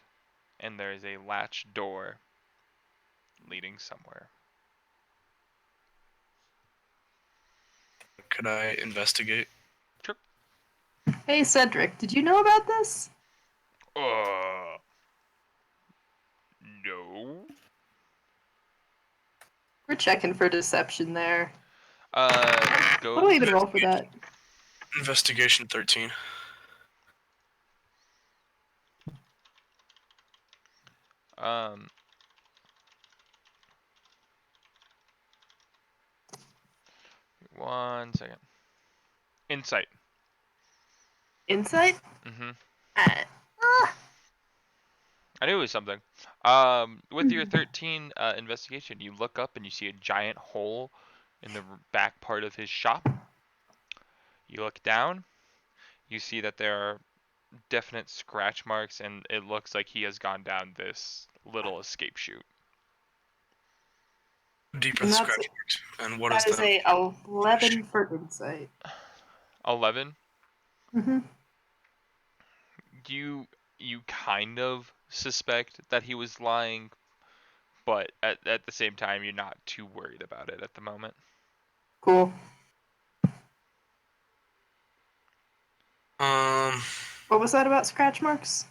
and there is a latch door leading somewhere. Could I investigate? Hey, Cedric, did you know about this? No. We're checking for deception there. Go. What do I even roll for that? Investigation 13. 1 second. Insight. Insight? Mm-hmm. Uh, I knew it was something. With your 13 investigation, you look up and you see a giant hole in the back part of his shop. You look down. You see that there are definite scratch marks, and it looks like he has gone down this little escape chute. Deep are And the that's- scratch marks, and what that is is the? a 11 for insight. 11. Mm-hmm. You kind of suspect that he was lying, but at the same time, you're not too worried about it at the moment. Cool. What was that about scratch marks?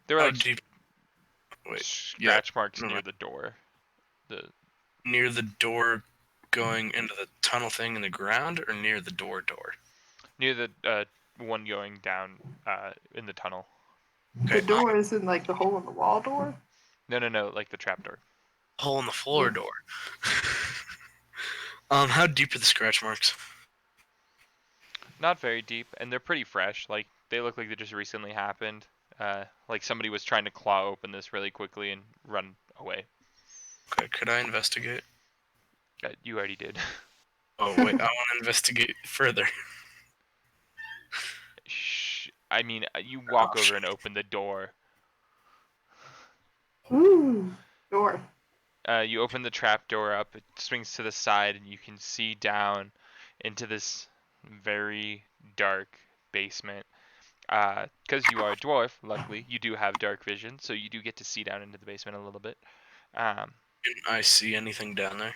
There were How like deep? Wait, scratch marks never near mind. the door. The Near the door, going into the tunnel thing in the ground, or near the door? near the one going down in the tunnel. Okay. The door is in like the hole in the wall door. No, like the trapdoor. Hole in the floor door. How deep are the scratch marks? Not very deep, and they're pretty fresh. Like they look like they just recently happened. Like somebody was trying to claw open this really quickly and run away. Okay, could I investigate? You already did. Oh wait, I want to investigate further. Shh. I mean, you walk Oh, over and open the door. Ooh, door. You open the trap door up. It swings to the side, and you can see down into this very dark basement. Because you are a dwarf, luckily you do have dark vision, so you do get to see down into the basement a little bit. Can I see anything down there,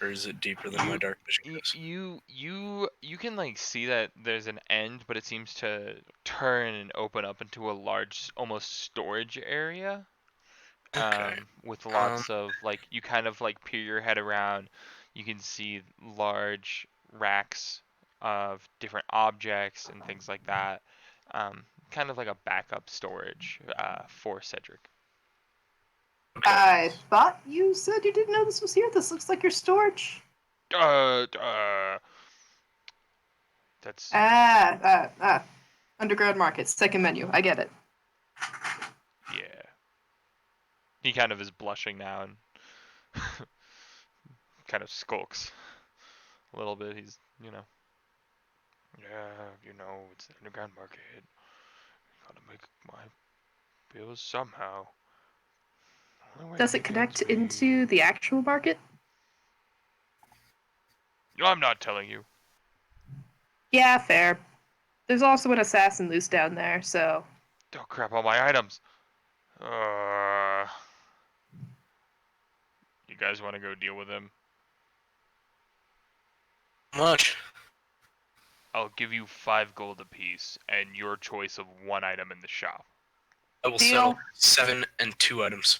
or is it deeper than my dark vision goes? You can like see that there's an end, but it seems to turn and open up into a large, almost storage area. Okay. With lots of like you kind of like peer your head around, you can see large racks of different objects and things like that. Kind of like a backup storage for Cedric. Okay. I thought you said you didn't know this was here. This looks like your storage. That's Underground market, second menu. I get it. yeah. He kind of is blushing now and kind of skulks a little bit. He's, it's the underground market. Gotta make my bills somehow. Only way Does to it make connect ends into meet. the actual market? No, I'm not telling you. Yeah, fair. There's also an assassin loose down there, so Don't crap all my items. You guys want to go deal with him? Much. I'll give you 5 gold apiece and your choice of 1 item in the shop. I will Deal. settle 7 and 2 items.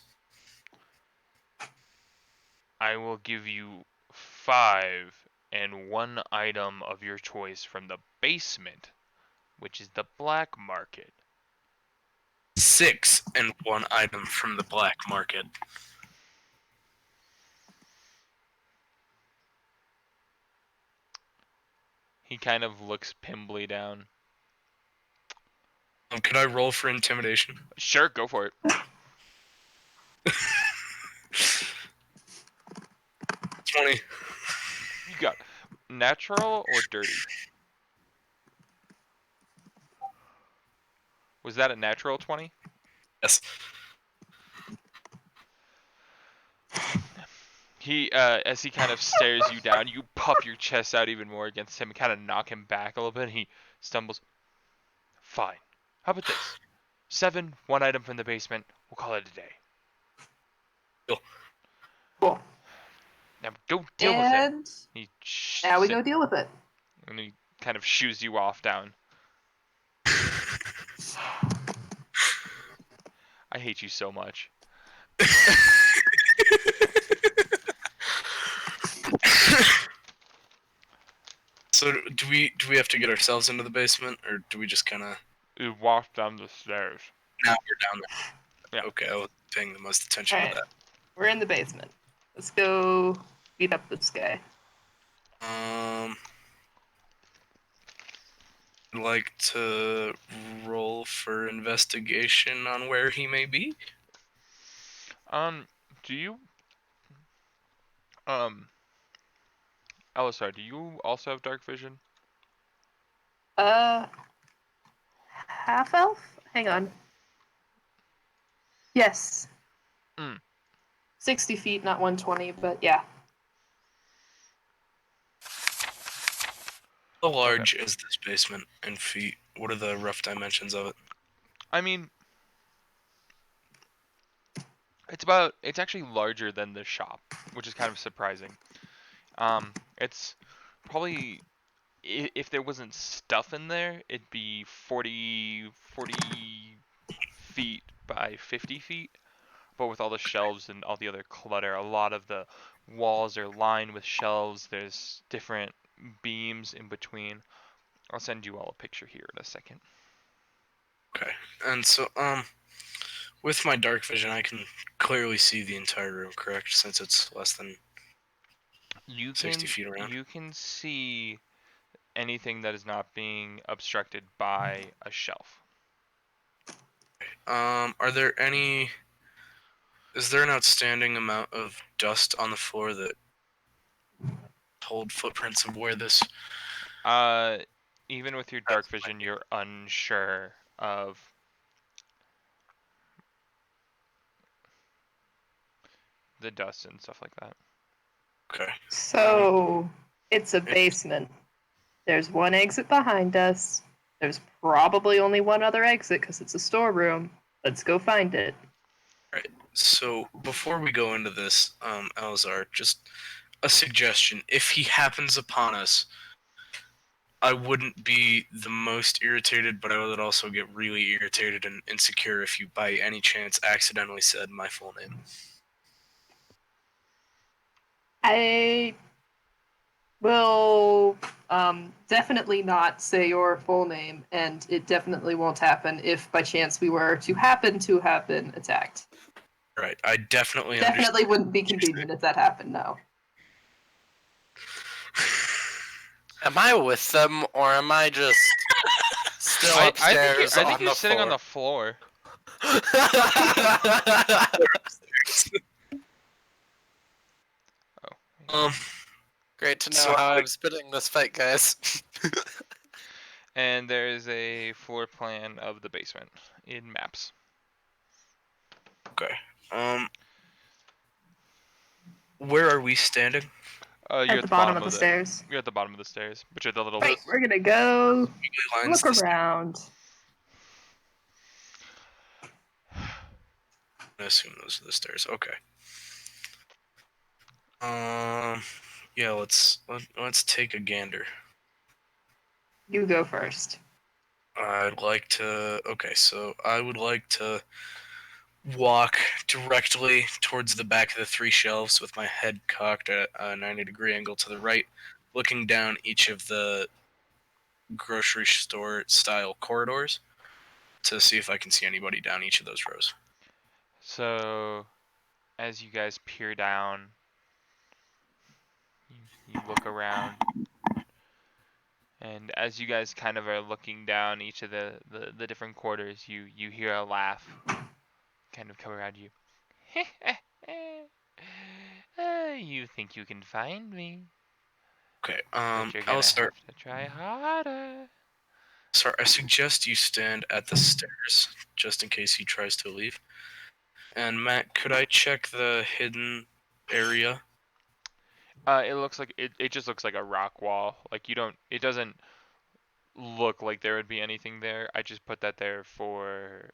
I will give you 5 and 1 item of your choice from the basement, which is the black market. 6 and 1 item from the black market. He kind of looks Pimbly down. Could I roll for intimidation? Sure, go for it. 20. You got natural or dirty? Was that a natural 20? Yes. He, as he kind of stares you down, you puff your chest out even more against him and kind of knock him back a little bit. And he stumbles. Fine. How about this? 7, 1 item from the basement. We'll call it a day. cool. Now go deal with him. And He now we go deal with it. And he kind of shoos you off down. I hate you so much. So do we have to get ourselves into the basement, or do we just kind of? You walk down the stairs. Now we're down there. Yeah. Okay, I was paying the most attention Alright. to that. We're in the basement. Let's go beat up this guy. I'd like to roll for investigation on where he may be. Do you Alisar, do you also have dark vision? Half elf? Hang on. Yes. Mm. 60 feet, not 120, but yeah. How large is this basement in feet? What are the rough dimensions of it? I mean, it's actually larger than the shop, which is kind of surprising. It's probably if there wasn't stuff in there, it'd be 40 feet by 50 feet. But with all the shelves and all the other clutter, a lot of the walls are lined with shelves. There's different beams in between. I'll send you all a picture here in a second. Okay. And so, with my dark vision, I can clearly see the entire room, correct? Since it's less than You 60 can feet around. you can see anything that is not being obstructed by a shelf. Are there any? Is there an outstanding amount of dust on the floor that hold footprints of where this? Even with your dark vision, you're unsure of the dust and stuff like that. Okay. So it's a basement. There's one exit behind us. There's probably only one other exit because it's a storeroom. Let's go find it. So before we go into this, Alzar, just a suggestion. If he happens upon us, I wouldn't be the most irritated, but I would also get really irritated and insecure if you, by any chance, accidentally said my full name. I will definitely not say your full name, and it definitely won't happen if by chance we were to happen have been attacked. Right. I definitely Definitely understand. wouldn't be convenient if that happened, no. Am I with them, or am I just still upstairs I think on you're the sitting on floor? the floor. Um. Great to know So how I- I'm spitting this fight, guys. And there is a floor plan of the basement in maps. Okay. Where are we standing? You're At the bottom of the stairs. You're at the bottom of the stairs, but you're the little. Wait, we're gonna go Lines look to- around. I assume those are the stairs. Okay. Yeah. Let's take a gander. You go first. I'd like to. Okay, so I would like to walk directly towards the back of the three shelves with my head cocked at a 90-degree angle to the right, looking down each of the grocery store style corridors to see if I can see anybody down each of those rows. So, as you guys peer down, you look around, and as you guys kind of are looking down each of the different quarters, you hear a laugh kind of come around you. You think you can find me? Okay, But you're I'll gonna start. have to try harder. Sorry, I suggest you stand at the stairs just in case he tries to leave. And Matt, could I check the hidden area? It looks like it just looks like a rock wall. Like it doesn't look like there would be anything there. I just put that there for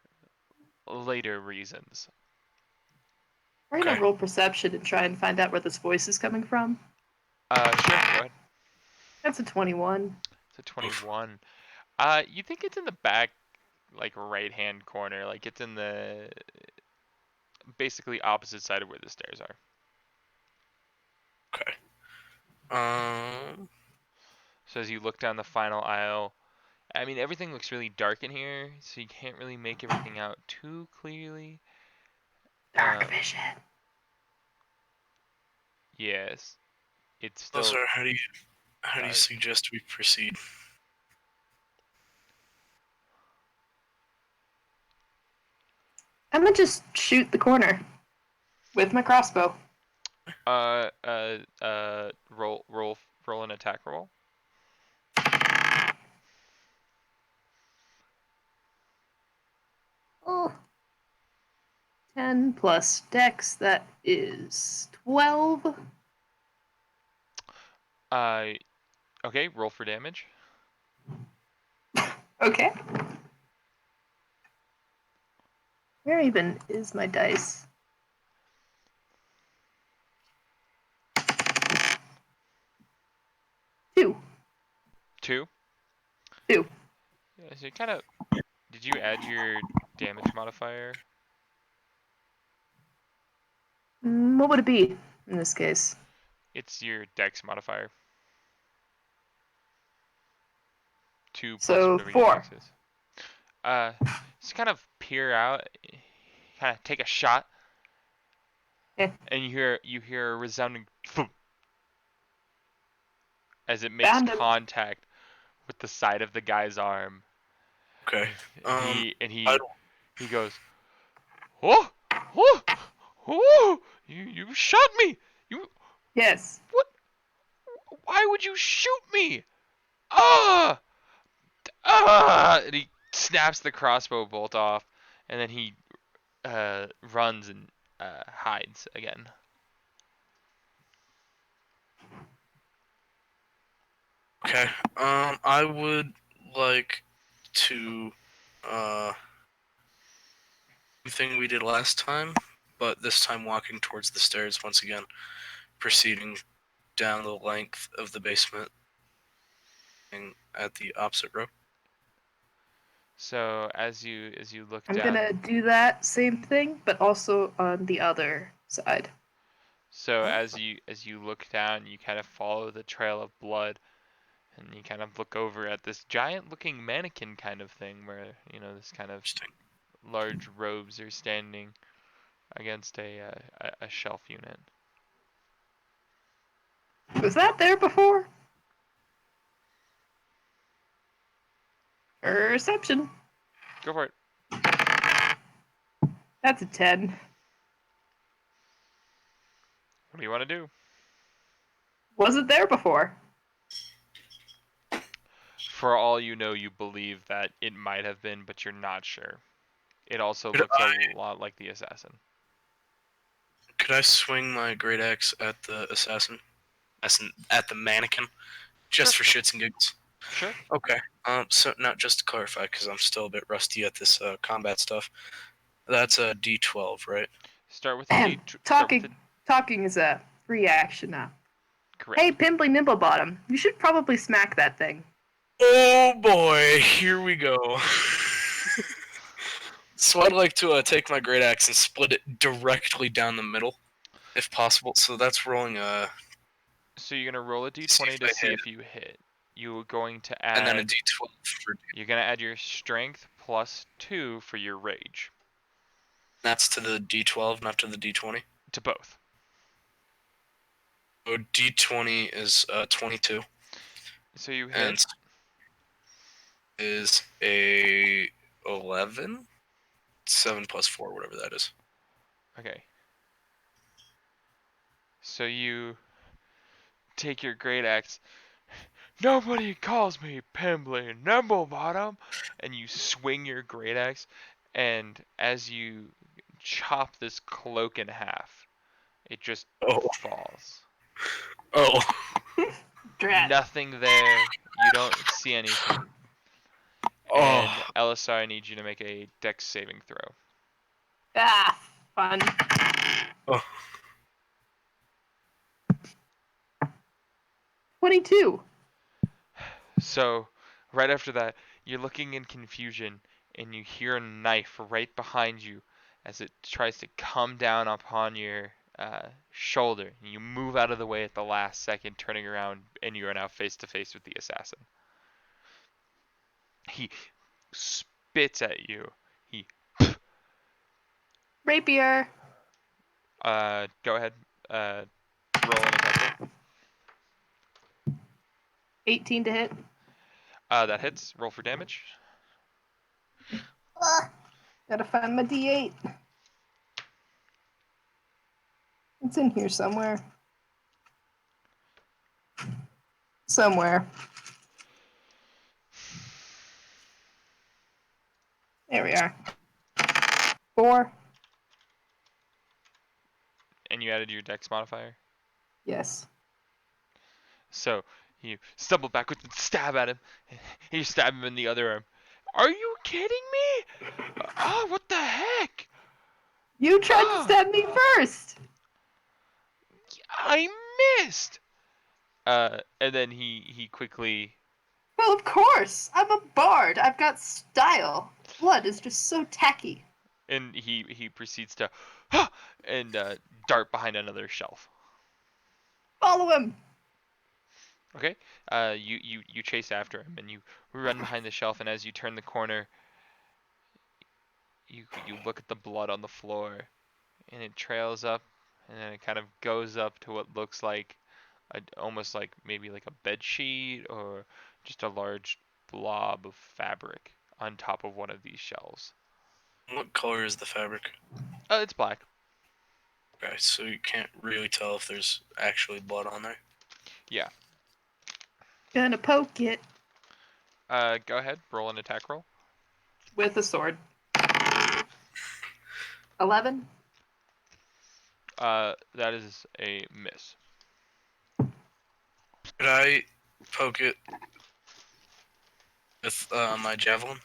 later reasons. We're gonna Okay. roll perception and try and find out where this voice is coming from. Sure, go ahead. That's a 21. It's a 21. You think it's in the back, like right-hand corner, like it's in the basically opposite side of where the stairs are. Okay. So as you look down the final aisle, I mean everything looks really dark in here, so you can't really make everything out too clearly. Dark vision. Yes, it's Oh, still sorry, how do you How do you suggest we proceed? I'm gonna just shoot the corner with my crossbow. Roll an attack roll. Oh. 10 plus dex, that is 12. Okay, roll for damage. Okay. Where even is my dice? Two. 2. 2. Yeah, so you kind of. Did you add your damage modifier? What would it be in this case? It's your dex modifier. 2 plus So whatever your 4. dex is. Just kind of peer out, kind of take a shot, Yeah. and you hear a resounding thump as it makes Found him. contact with the side of the guy's arm. Okay. He goes, oh, oh, oh, you shot me. Yes. What? Why would you shoot me? Ah! And he snaps the crossbow bolt off, and then he runs and hides again. Okay. I would like to thing we did last time, but this time walking towards the stairs once again, proceeding down the length of the basement and at the opposite row. So as you look I'm down, gonna do that same thing, but also on the other side. so as you look down, you kind of follow the trail of blood, and you kind of look over at this giant-looking mannequin kind of thing, where this kind of Interesting. large robes are standing against a shelf unit. Was that there before? Perception. Go for it. That's a 10. What do you want to do? Was it there before? For all you know, you believe that it might have been, but you're not sure. It also Could looks a lot like the assassin. Could I swing my great axe at the assassin? At the mannequin? Just for shits and giggles. Sure. Okay. So now just to clarify, because I'm still a bit rusty at this combat stuff. That's a D12, right? Start with a D. Talking is a free action now. Correct. Hey, Pimply Nimblebottom, you should probably smack that thing. Oh boy, here we go. So I'd like to take my great axe and split it directly down the middle, if possible. So that's rolling a. So you're gonna roll a See D20 if to I see hit. if you hit. You're going to add. And then a D12 for. You're gonna add your strength plus 2 for your rage. That's to the D12, not to the D20. To both. So D20 is 22. So you hit. And is a 11? 7 plus 4, whatever that is. Okay. So you take your great axe. Nobody calls me Pimply Nimblebottom, and you swing your great axe, and as you chop this cloak in half, it just falls. Oh. Drat. Nothing there. You don't see anything. And Elisar, I need you to make a dex saving throw. Ah, fun. Oh. 22. So, right after that, you're looking in confusion, and you hear a knife right behind you as it tries to come down upon your shoulder. And you move out of the way at the last second, turning around, and you are now face to face with the assassin. He spits at you. He Rapier. go ahead. Roll an attack roll. 18 to hit. That hits. Roll for damage. Gotta find my D8. It's in here somewhere. Somewhere. There we are. 4. And you added your dex modifier. Yes. So you stumble backwards and stab at him. You stab him in the other arm. Are you kidding me? Oh, what the heck? You tried to stab me first! I missed. And then he quickly. Well, of course! I'm a bard! I've got style! Blood is just so tacky. And he proceeds to and dart behind another shelf. Follow him! Okay. You chase after him and you run behind the shelf, and as you turn the corner, you look at the blood on the floor, and it trails up, and then it kind of goes up to what looks like almost like maybe like a bed sheet or just a large blob of fabric on top of one of these shelves. What color is the fabric? It's black. Okay, so you can't really tell if there's actually blood on there. Yeah. Gonna poke it Go ahead, roll an attack roll. with a sword. 11? That is a miss. Could I poke it with my javelin?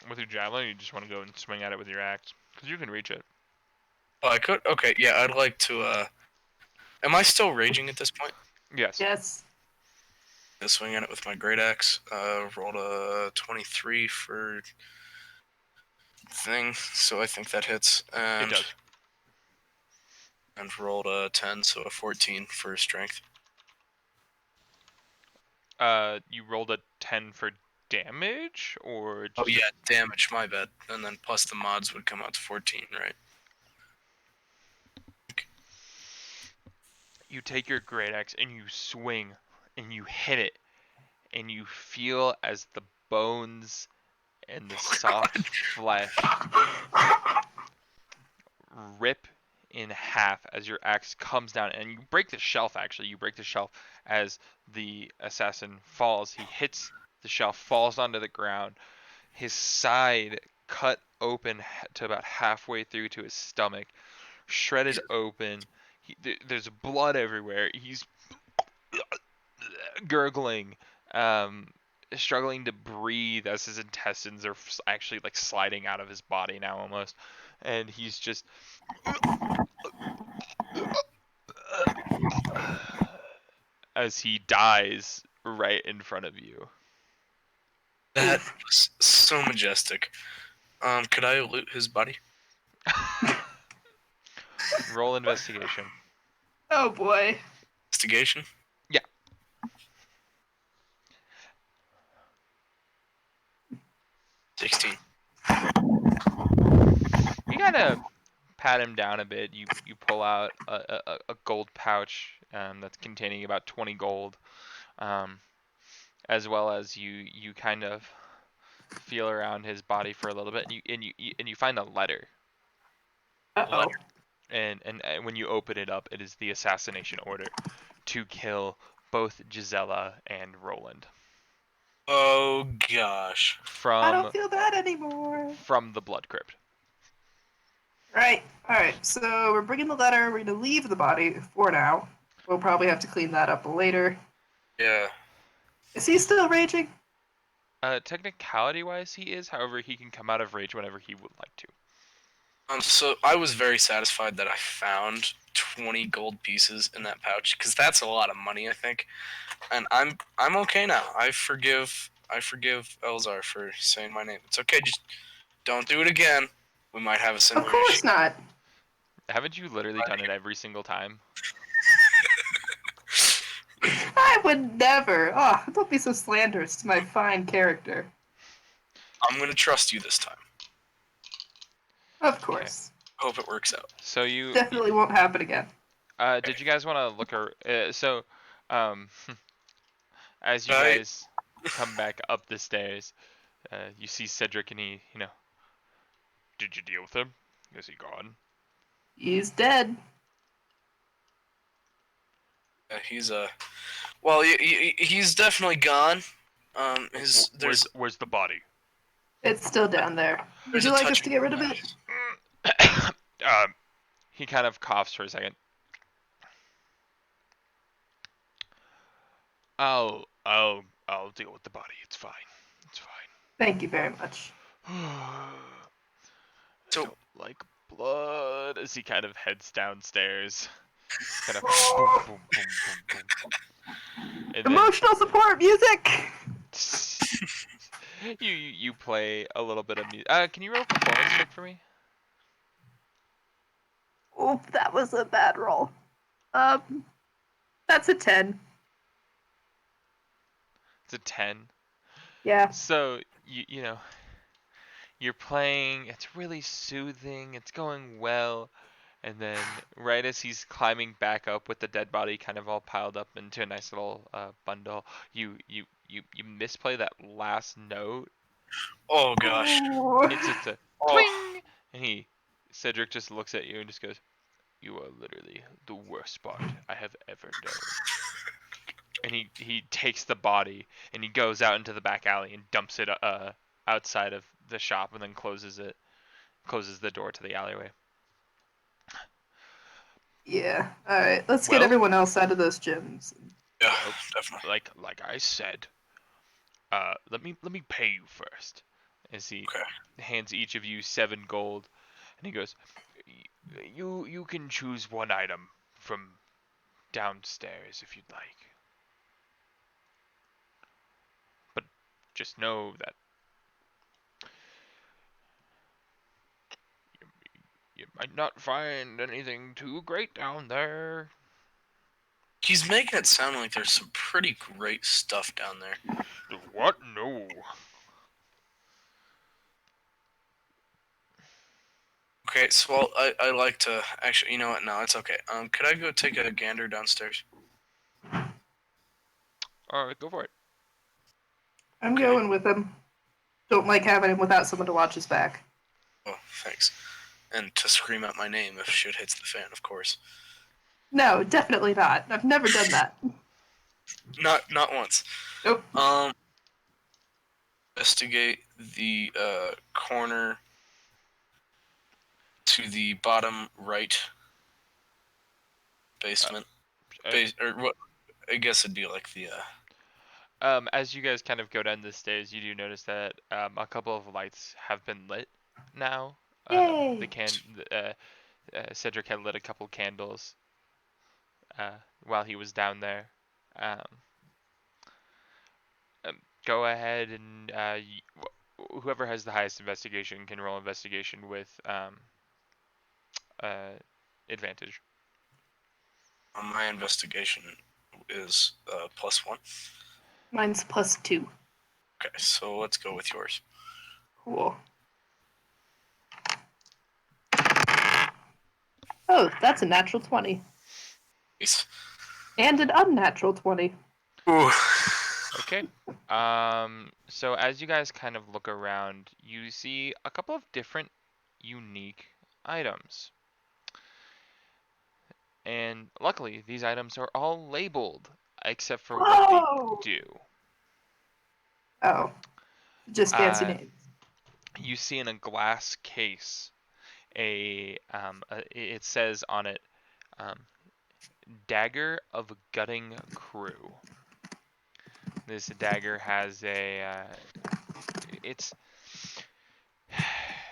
With your javelin, you just want to go and swing at it with your axe, because you can reach it. Oh, I could? Okay, yeah, I'd like to, Am I still raging at this point? Yes. Yes. I swing at it with my great axe. Rolled a 23 for thing, so I think that hits. And, It does. And rolled a 10, so a 14 for strength. You rolled a 10 for damage, or just Oh yeah, damage, my bad. And then plus the mods would come out to 14, right? you take your great axe and you swing and you hit it, and you feel as the bones and the soft flesh rip in half as your axe comes down, and you break the shelf. Actually, you break the shelf as the assassin falls. He hits the shelf, falls onto the ground, his side cut open to about halfway through to his stomach, shredded open. There's blood everywhere. He's gurgling, struggling to breathe as his intestines are actually like sliding out of his body now almost, and he's just as he dies right in front of you. That was so majestic. Could I loot his body? Roll investigation. Oh boy. Investigation? Yeah. 16. You gotta pat him down a bit. You pull out a gold pouch that's containing about 20 gold, as well as you kind of feel around his body for a little bit, and you find a letter. Uh-oh. And when you open it up, it is the assassination order to kill both Gisela and Roland Oh gosh. I don't feel bad anymore. from the Blood Crypt. Right. Alright, so we're bringing the letter. We're going to leave the body for now. We'll probably have to clean that up later. Yeah. Is he still raging? Technicality-wise, he is. However, he can come out of rage whenever he would like to. So I was very satisfied that I found 20 gold pieces in that pouch, because that's a lot of money, I think. And I'm okay now. I forgive Elzar for saying my name. It's okay, just don't do it again. We might have a similar Of course issue. not. Haven't you literally done it every single time? I would never. Oh, don't be so slanderous to my fine character. I'm gonna trust you this time. Of course. Hope it works out. So you Definitely won't happen again. did you guys want to look As you Right. guys come back up the stairs, you see Cedric, and he, did you deal with him? Is he gone? He's dead. He's well, he's definitely gone. Where's the body? It's still down there. Would There's you a like us touch to get rid of it? He kind of coughs for a second. I'll deal with the body. It's fine. It's fine. Thank you very much. I So- don't like blood. As he kind of heads downstairs, kind of boom, boom, boom, boom, boom. And Emotional support music. then you play a little bit of music. Can you roll a performance check for me? Oop, that was a bad roll. That's a 10. It's a 10. Yeah. So you're playing. It's really soothing. It's going well. And then, right as he's climbing back up with the dead body kind of all piled up into a nice little bundle, you misplay that last note. Oh gosh. It's just a Oh. twing, and Cedric just looks at you and just goes, "You are literally the worst part I have ever known." And he takes the body and he goes out into the back alley and dumps it outside of the shop and then closes the door to the alleyway. Yeah. All right. Let's Well- get everyone else out of those gyms. Yeah, Well, definitely. like I said, let me pay you first. As he Okay. hands each of you 7 gold, and he goes, you can choose one item from downstairs if you'd like. But just know that you might not find anything too great down there. He's making it sound like there's some pretty great stuff down there. What? No. Okay, so I like to actually. You know what? No, it's okay. Could I go take a gander downstairs? Alright, go for it. I'm Okay. going with him. Don't like having him without someone to watch his back. Oh, thanks. And to scream out my name if shit hits the fan, of course. No, definitely not. I've never done that. Not once. Nope. Investigate the corner to the bottom right basement. Or what? I guess it'd be like the As you guys kind of go down the stairs, you do notice that a couple of lights have been lit now. Yay! Cedric had lit a couple candles while he was down there. Go ahead and whoever has the highest investigation can roll investigation with advantage. my investigation is +1. Mine's +2. Okay, so let's go with yours. Cool. Oh, that's a natural 20. Peace. And an unnatural 20. Ooh. Okay. So as you guys kind of look around, you see a couple of different unique items. And luckily, these items are all labeled, except for what Whoa! they do. Oh. Just fancy Uh, names. You see in a glass case, it says on it, Dagger of Gutting Crew. This dagger has it's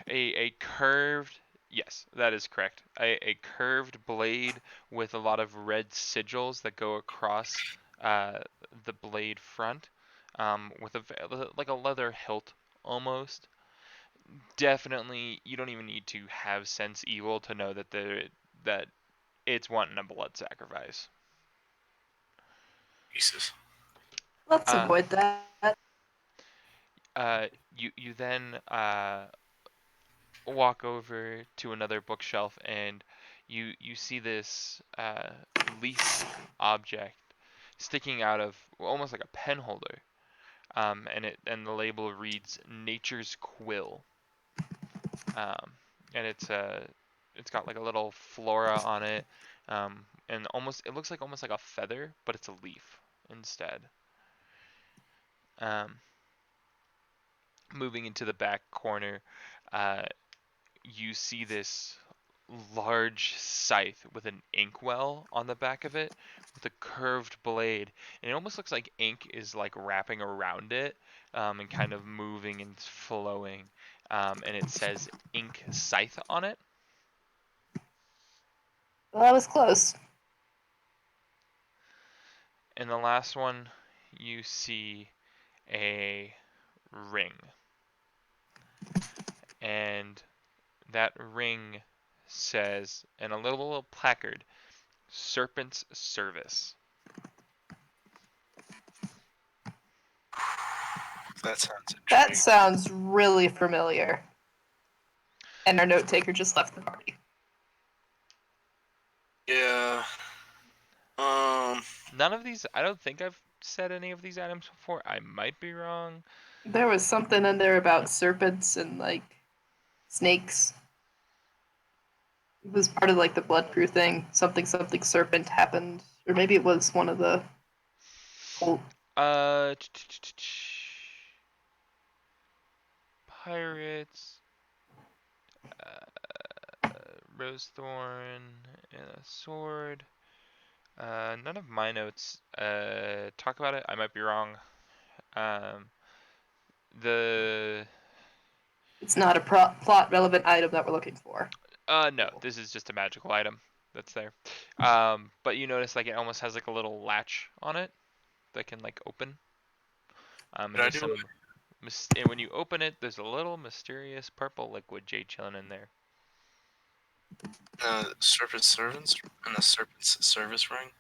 a curved, yes, that is correct. A curved blade with a lot of red sigils that go across the blade front, with like a leather hilt almost. Definitely, you don't even need to have sense evil to know that it's wanting a blood sacrifice. Jesus. Let's avoid that. You then walk over to another bookshelf and you see this leaf object sticking out of almost like a pen holder. And the label reads "Nature's Quill," and it's got like a little flora on it, and it looks like almost like a feather, but it's a leaf instead. Um, Moving into the back corner, uh, you see this large scythe with an inkwell on the back of it with a curved blade, and it almost looks like ink is like wrapping around it, and kind of moving and flowing, and it says ink scythe on it. Well, that was close. And the last one, you see a ring, and that ring says, in a little placard, Serpent's Service. That sounds That intriguing. sounds really familiar. And our note taker just left the party. Yeah. None of these, I don't think I've said any of these items before. I might be wrong. There was something in there about serpents and like snakes. It was part of like the blood crew thing. Something serpent happened, or maybe it was one of the cult. Uh, Pirates, Rosethorn, and a sword. None of my notes talk about it. I might be wrong. The It's not a plot relevant item that we're looking for. no, this is just a magical item that's there. But you notice like it almost has like a little latch on it that can like open. And Did I there's do some it? and when you open it, there's a little mysterious purple liquid jade chilling in there. Serpent's servants and the serpent's service ring.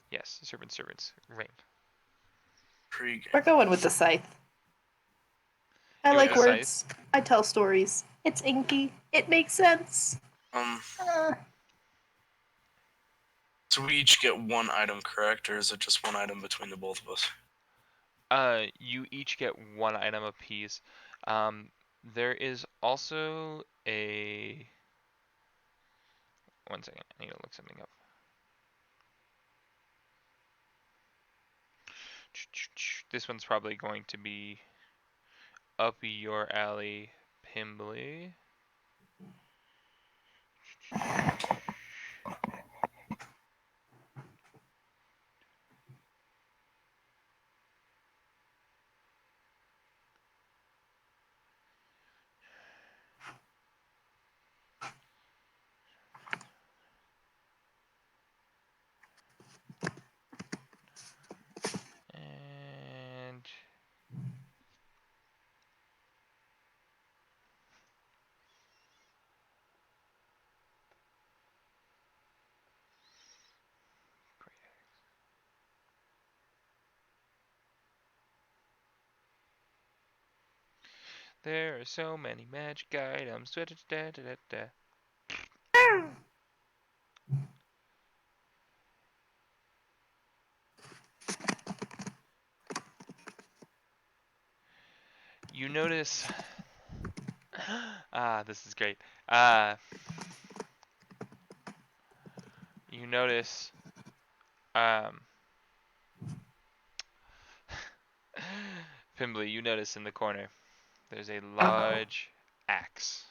Yes, serpent servants ring. We're going with the scythe. I You like want the words. I tell stories. It's inky. It makes sense. So we each get one item, correct, or is it just one item between the both of us? You each get one item apiece. There is also a. One second, I need to look something up. This one's probably going to be up your alley, Pimbly. And there are so many magic items. Da, da, da, da, da, da. You notice. This is great. You notice. Pimbly, you notice in the corner there's a large axe.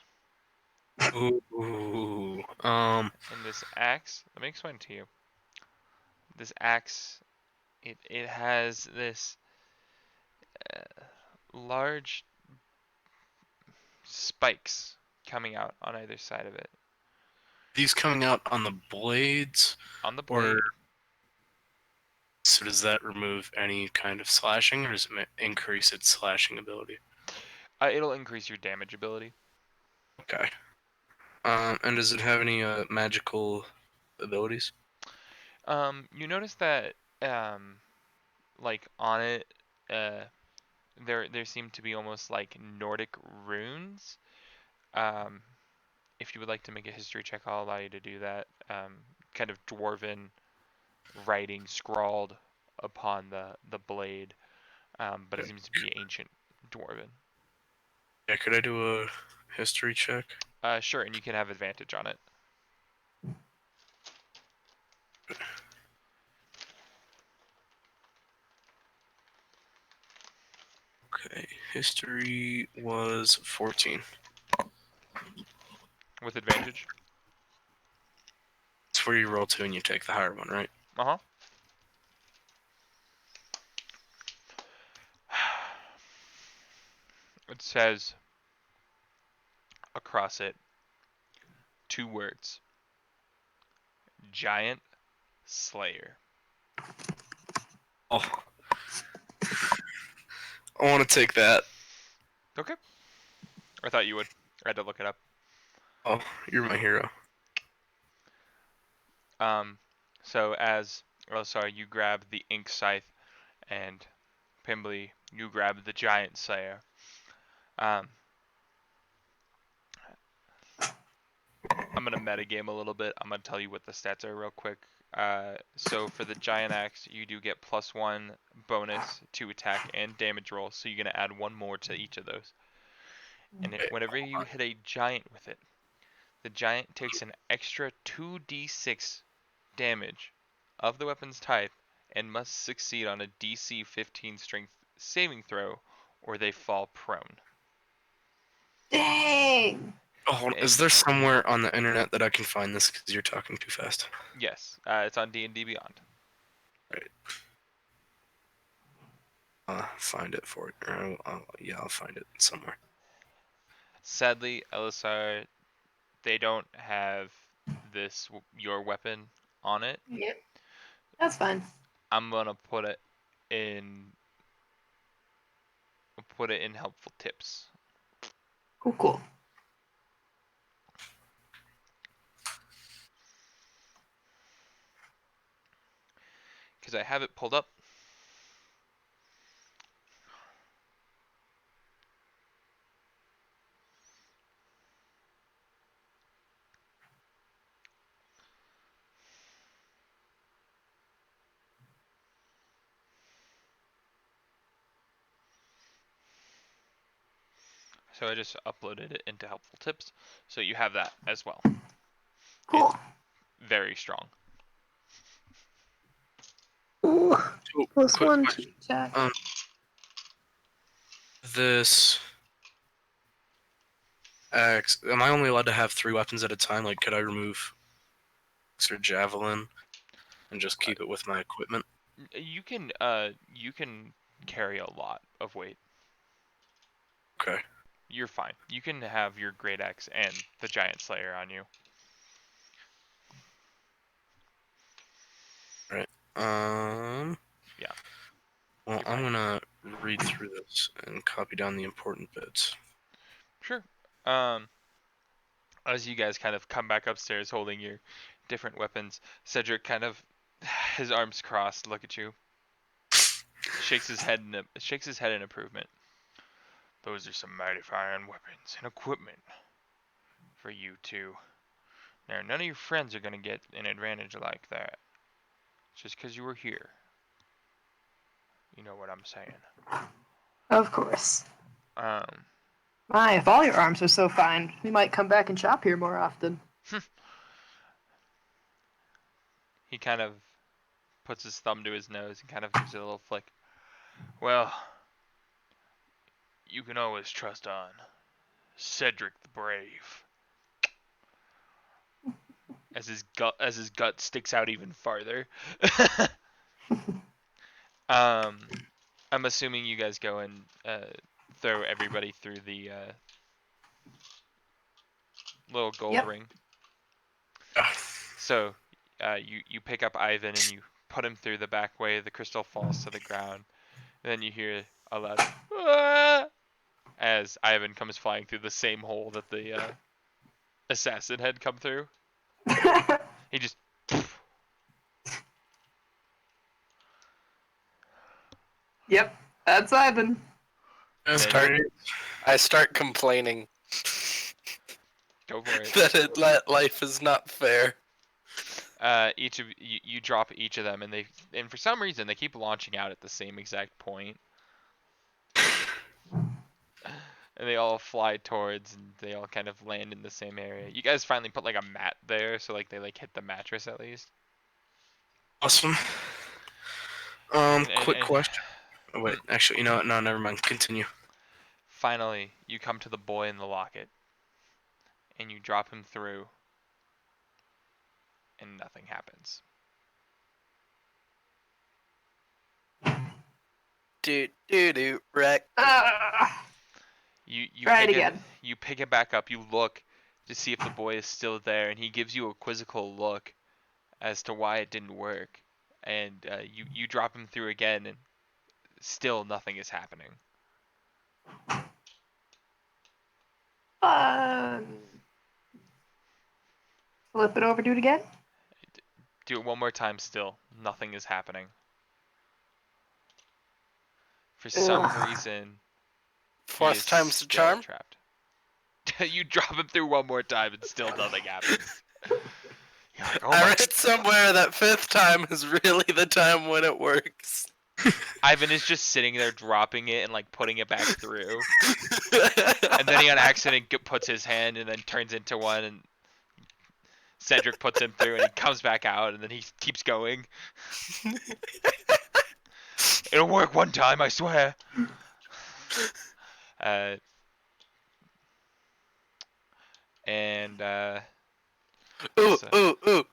Ooh. And this axe, let me explain to you. This axe, it has this large spikes coming out on either side of it. These coming out on the blades, On the blade. So does that remove any kind of slashing, or does it increase its slashing ability? It'll increase your damage ability. Okay. And does it have any magical abilities? You notice that like on it, there seem to be almost like Nordic runes. If you would like to make a history check, I'll allow you to do that. Kind of dwarven writing scrawled upon the blade, but it seems to be ancient dwarven. Yeah, could I do a history check? Sure, and you can have advantage on it. Okay, history was 14. With advantage. It's where you roll 2 and you take the higher one, right? Uh-huh. It says across it 2 words. Giant Slayer. Oh. I want to take that. Okay. I thought you would. I had to look it up. Oh, you're my hero. So as you grab the ink scythe, and Pimbly, you grab the Giant Slayer. I'm gonna metagame a little bit. I'm gonna tell you what the stats are real quick. So for the Giant Axe, you do get +1 bonus to attack and damage roll, so you're gonna add 1 more to each of those. And whenever you hit a giant with it, the giant takes an extra 2d6 damage of the weapon's type and must succeed on a DC 15 strength saving throw, or they fall prone. Dang! Oh, is there somewhere on the internet that I can find this? Because you're talking too fast. Yes, it's on D&D Beyond. Find it for you. Yeah, I'll find it somewhere. Sadly, Elisar, they don't have your weapon on it. Yep. That's fine. I'm gonna put it in helpful tips. Cool. Because I have it pulled up. So I just uploaded it into helpful tips, so you have that as well. Cool. Very strong. Ooh. So, Plus quick 1 question. to attack. This axe. Am I only allowed to have 3 weapons at a time? Like, could I remove axe or javelin and just keep it with my equipment? You can carry a lot of weight. Okay. You're fine. You can have your great axe and the giant slayer on you. Yeah. Well, You're I'm fine. gonna read through this and copy down the important bits. Sure. As you guys kind of come back upstairs holding your different weapons, Cedric kind of, his arms crossed, look at you, shakes his head in improvement. Those are some mighty fine weapons and equipment for you two. Now, none of your friends are gonna get an advantage like that just because you were here. You know what I'm saying? Of course. Um, If all your arms are so fine, we might come back and shop here more often. He kind of puts his thumb to his nose and kind of gives it a little flick. Well, you can always trust on Cedric the Brave. As his gut sticks out even farther. I'm assuming you guys go and throw everybody through the little gold ring. So you pick up Ivan and you put him through the back way. The crystal falls to the ground. And then you hear a loud "Ah!" as Ivan comes flying through the same hole that the assassin had come through. He just. Yep, that's Ivan. I start complaining Go for it. that life is not fair. Each of you drop each of them, and for some reason they keep launching out at the same exact point, and they all fly towards, and they all kind of land in the same area. You guys finally put like a mat there, so like they like hit the mattress at least. Awesome. And, Quick question. Oh, wait, actually, you know what? No, never mind. Continue. finally, you come to the boy in the locket, and you drop him through, and nothing happens. Wreck. You Try it pick again. you pick it back up. You look to see if the boy is still there, and he gives you a quizzical look as to why it didn't work. And you drop him through again, and still nothing is happening. Flip it over, do it again. Do it one more time. Still nothing is happening. For some Ugh. reason, he Fourth is time's the still charm. trapped. You drop him through one more time, and still nothing happens. You're like, oh I my. read somewhere that fifth time is really the time when it works. Ivan is just sitting there dropping it and like putting it back through. And then he on accident puts his hand and then turns into one, and Cedric puts him through and he comes back out, and then he keeps going. It'll work one time, I swear. And Ooh, so- ooh, ooh.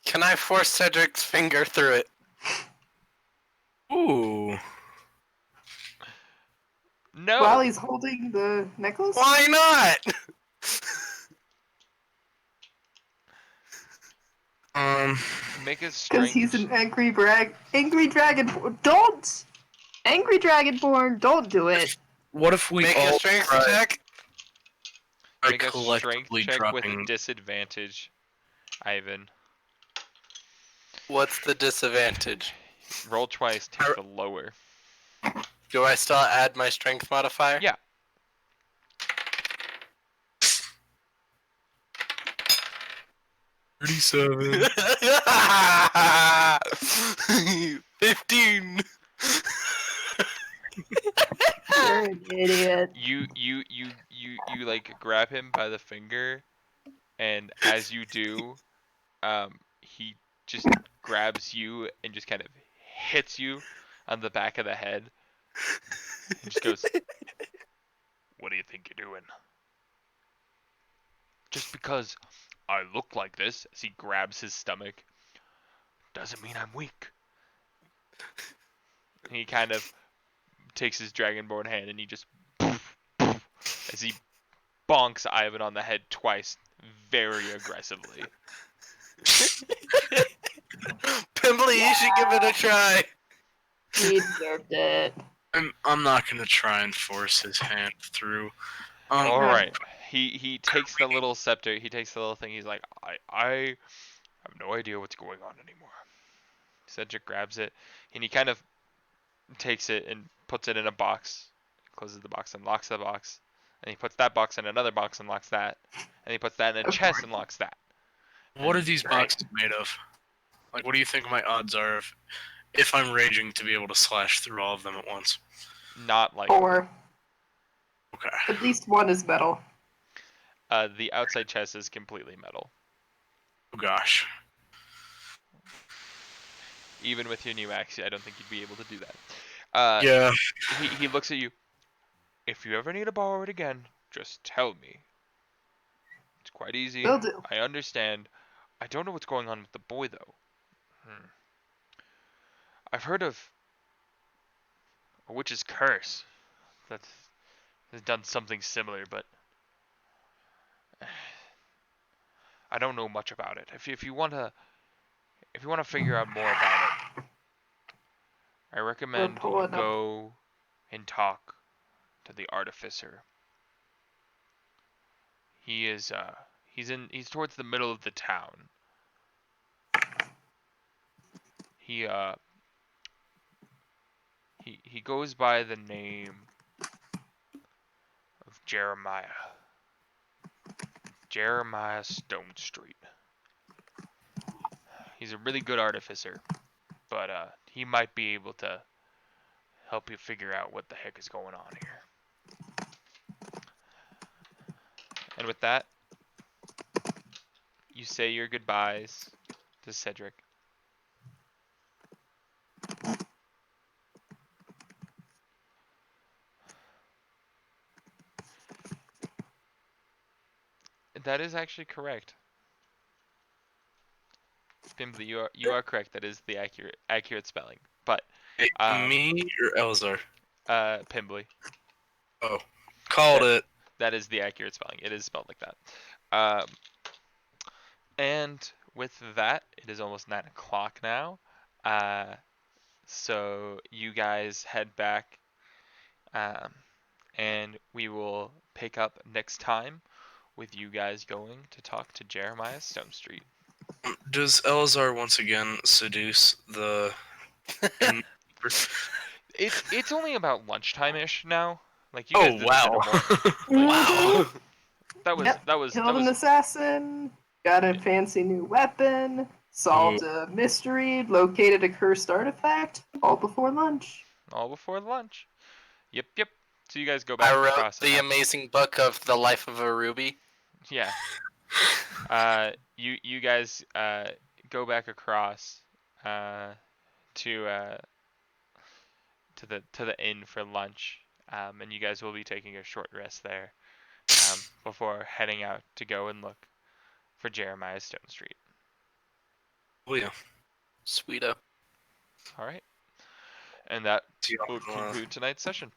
Can I force Cedric's finger through it? Ooh. no. While he's holding the necklace? Why not? Make a Because strength. he's an angry dragonborn. Don't! Angry dragonborn, don't do it. What if we Make all a strength try check. Make a strength collectively check with dropping? disadvantage, Ivan. What's the disadvantage? Roll twice, take the lower. Do I still add my strength modifier? Yeah. $37. 15. You're an idiot. You like grab him by the finger, and as you do, he just grabs you and just kind of hits you on the back of the head, and just goes, "What do you think you're doing? Just because I look like this," as he grabs his stomach, "doesn't mean I'm weak." And he kind of takes his dragonborn hand and he just as he bonks Ivan on the head twice, very aggressively. Pimbly, you should give it a try. He deserved it. I'm not gonna try and force his hand through. All right. He takes the little scepter. He takes the little thing. He's like, I have no idea what's going on anymore. Cedric grabs it, and he kind of takes it and puts it in a box, closes the box and locks the box, and he puts that box in another box and locks that, and he puts that in a chest and locks that. What are these Right. boxes made of? Like, what do you think my odds are if I'm raging to be able to slash through all of them at once? Not like 4. Okay. At least one is metal. the outside chest is completely metal. Oh gosh. Even with your new axe, I don't think you'd be able to do that. Yeah. He looks at you. If you ever need to borrow it again, just tell me. It's quite easy. Will do. I understand. I don't know what's going on with the boy, though. I've heard of a witch's curse that has done something similar, but I don't know much about it. If you want to figure out more about it, I recommend you pulling up. go and talk to the artificer. He is he's towards the middle of the town. He goes by the name of Jeremiah. Jeremiah Stonestreet. He's a really good artificer, but he might be able to help you figure out what the heck is going on here. And with that, you say your goodbyes to Cedric. That is actually correct. Pimbly, you are correct. That is the accurate spelling. But Hey, me or Elzar? Pimbly. Oh, called it. That is the accurate spelling. It is spelled like that. And with that, it is almost 9 o'clock now. So you guys head back, and we will pick up next time with you guys going to talk to Jeremiah Stonestreet. Does Elzar once again seduce the? It's only about lunchtime-ish now. Like you Oh guys did this in wow! the morning. Wow. That was Killed an assassin, got a fancy new weapon, solved a mystery, located a cursed artifact, all before lunch. all before lunch. Yep. So you guys go back I wrote across. and the have- amazing book of the life of a ruby. Yeah. You guys go back across to the inn for lunch, and you guys will be taking a short rest there before heading out to go and look for Jeremiah Stonestreet. Oh yeah. Sweeto. All right, and that See will y'all. conclude tonight's session.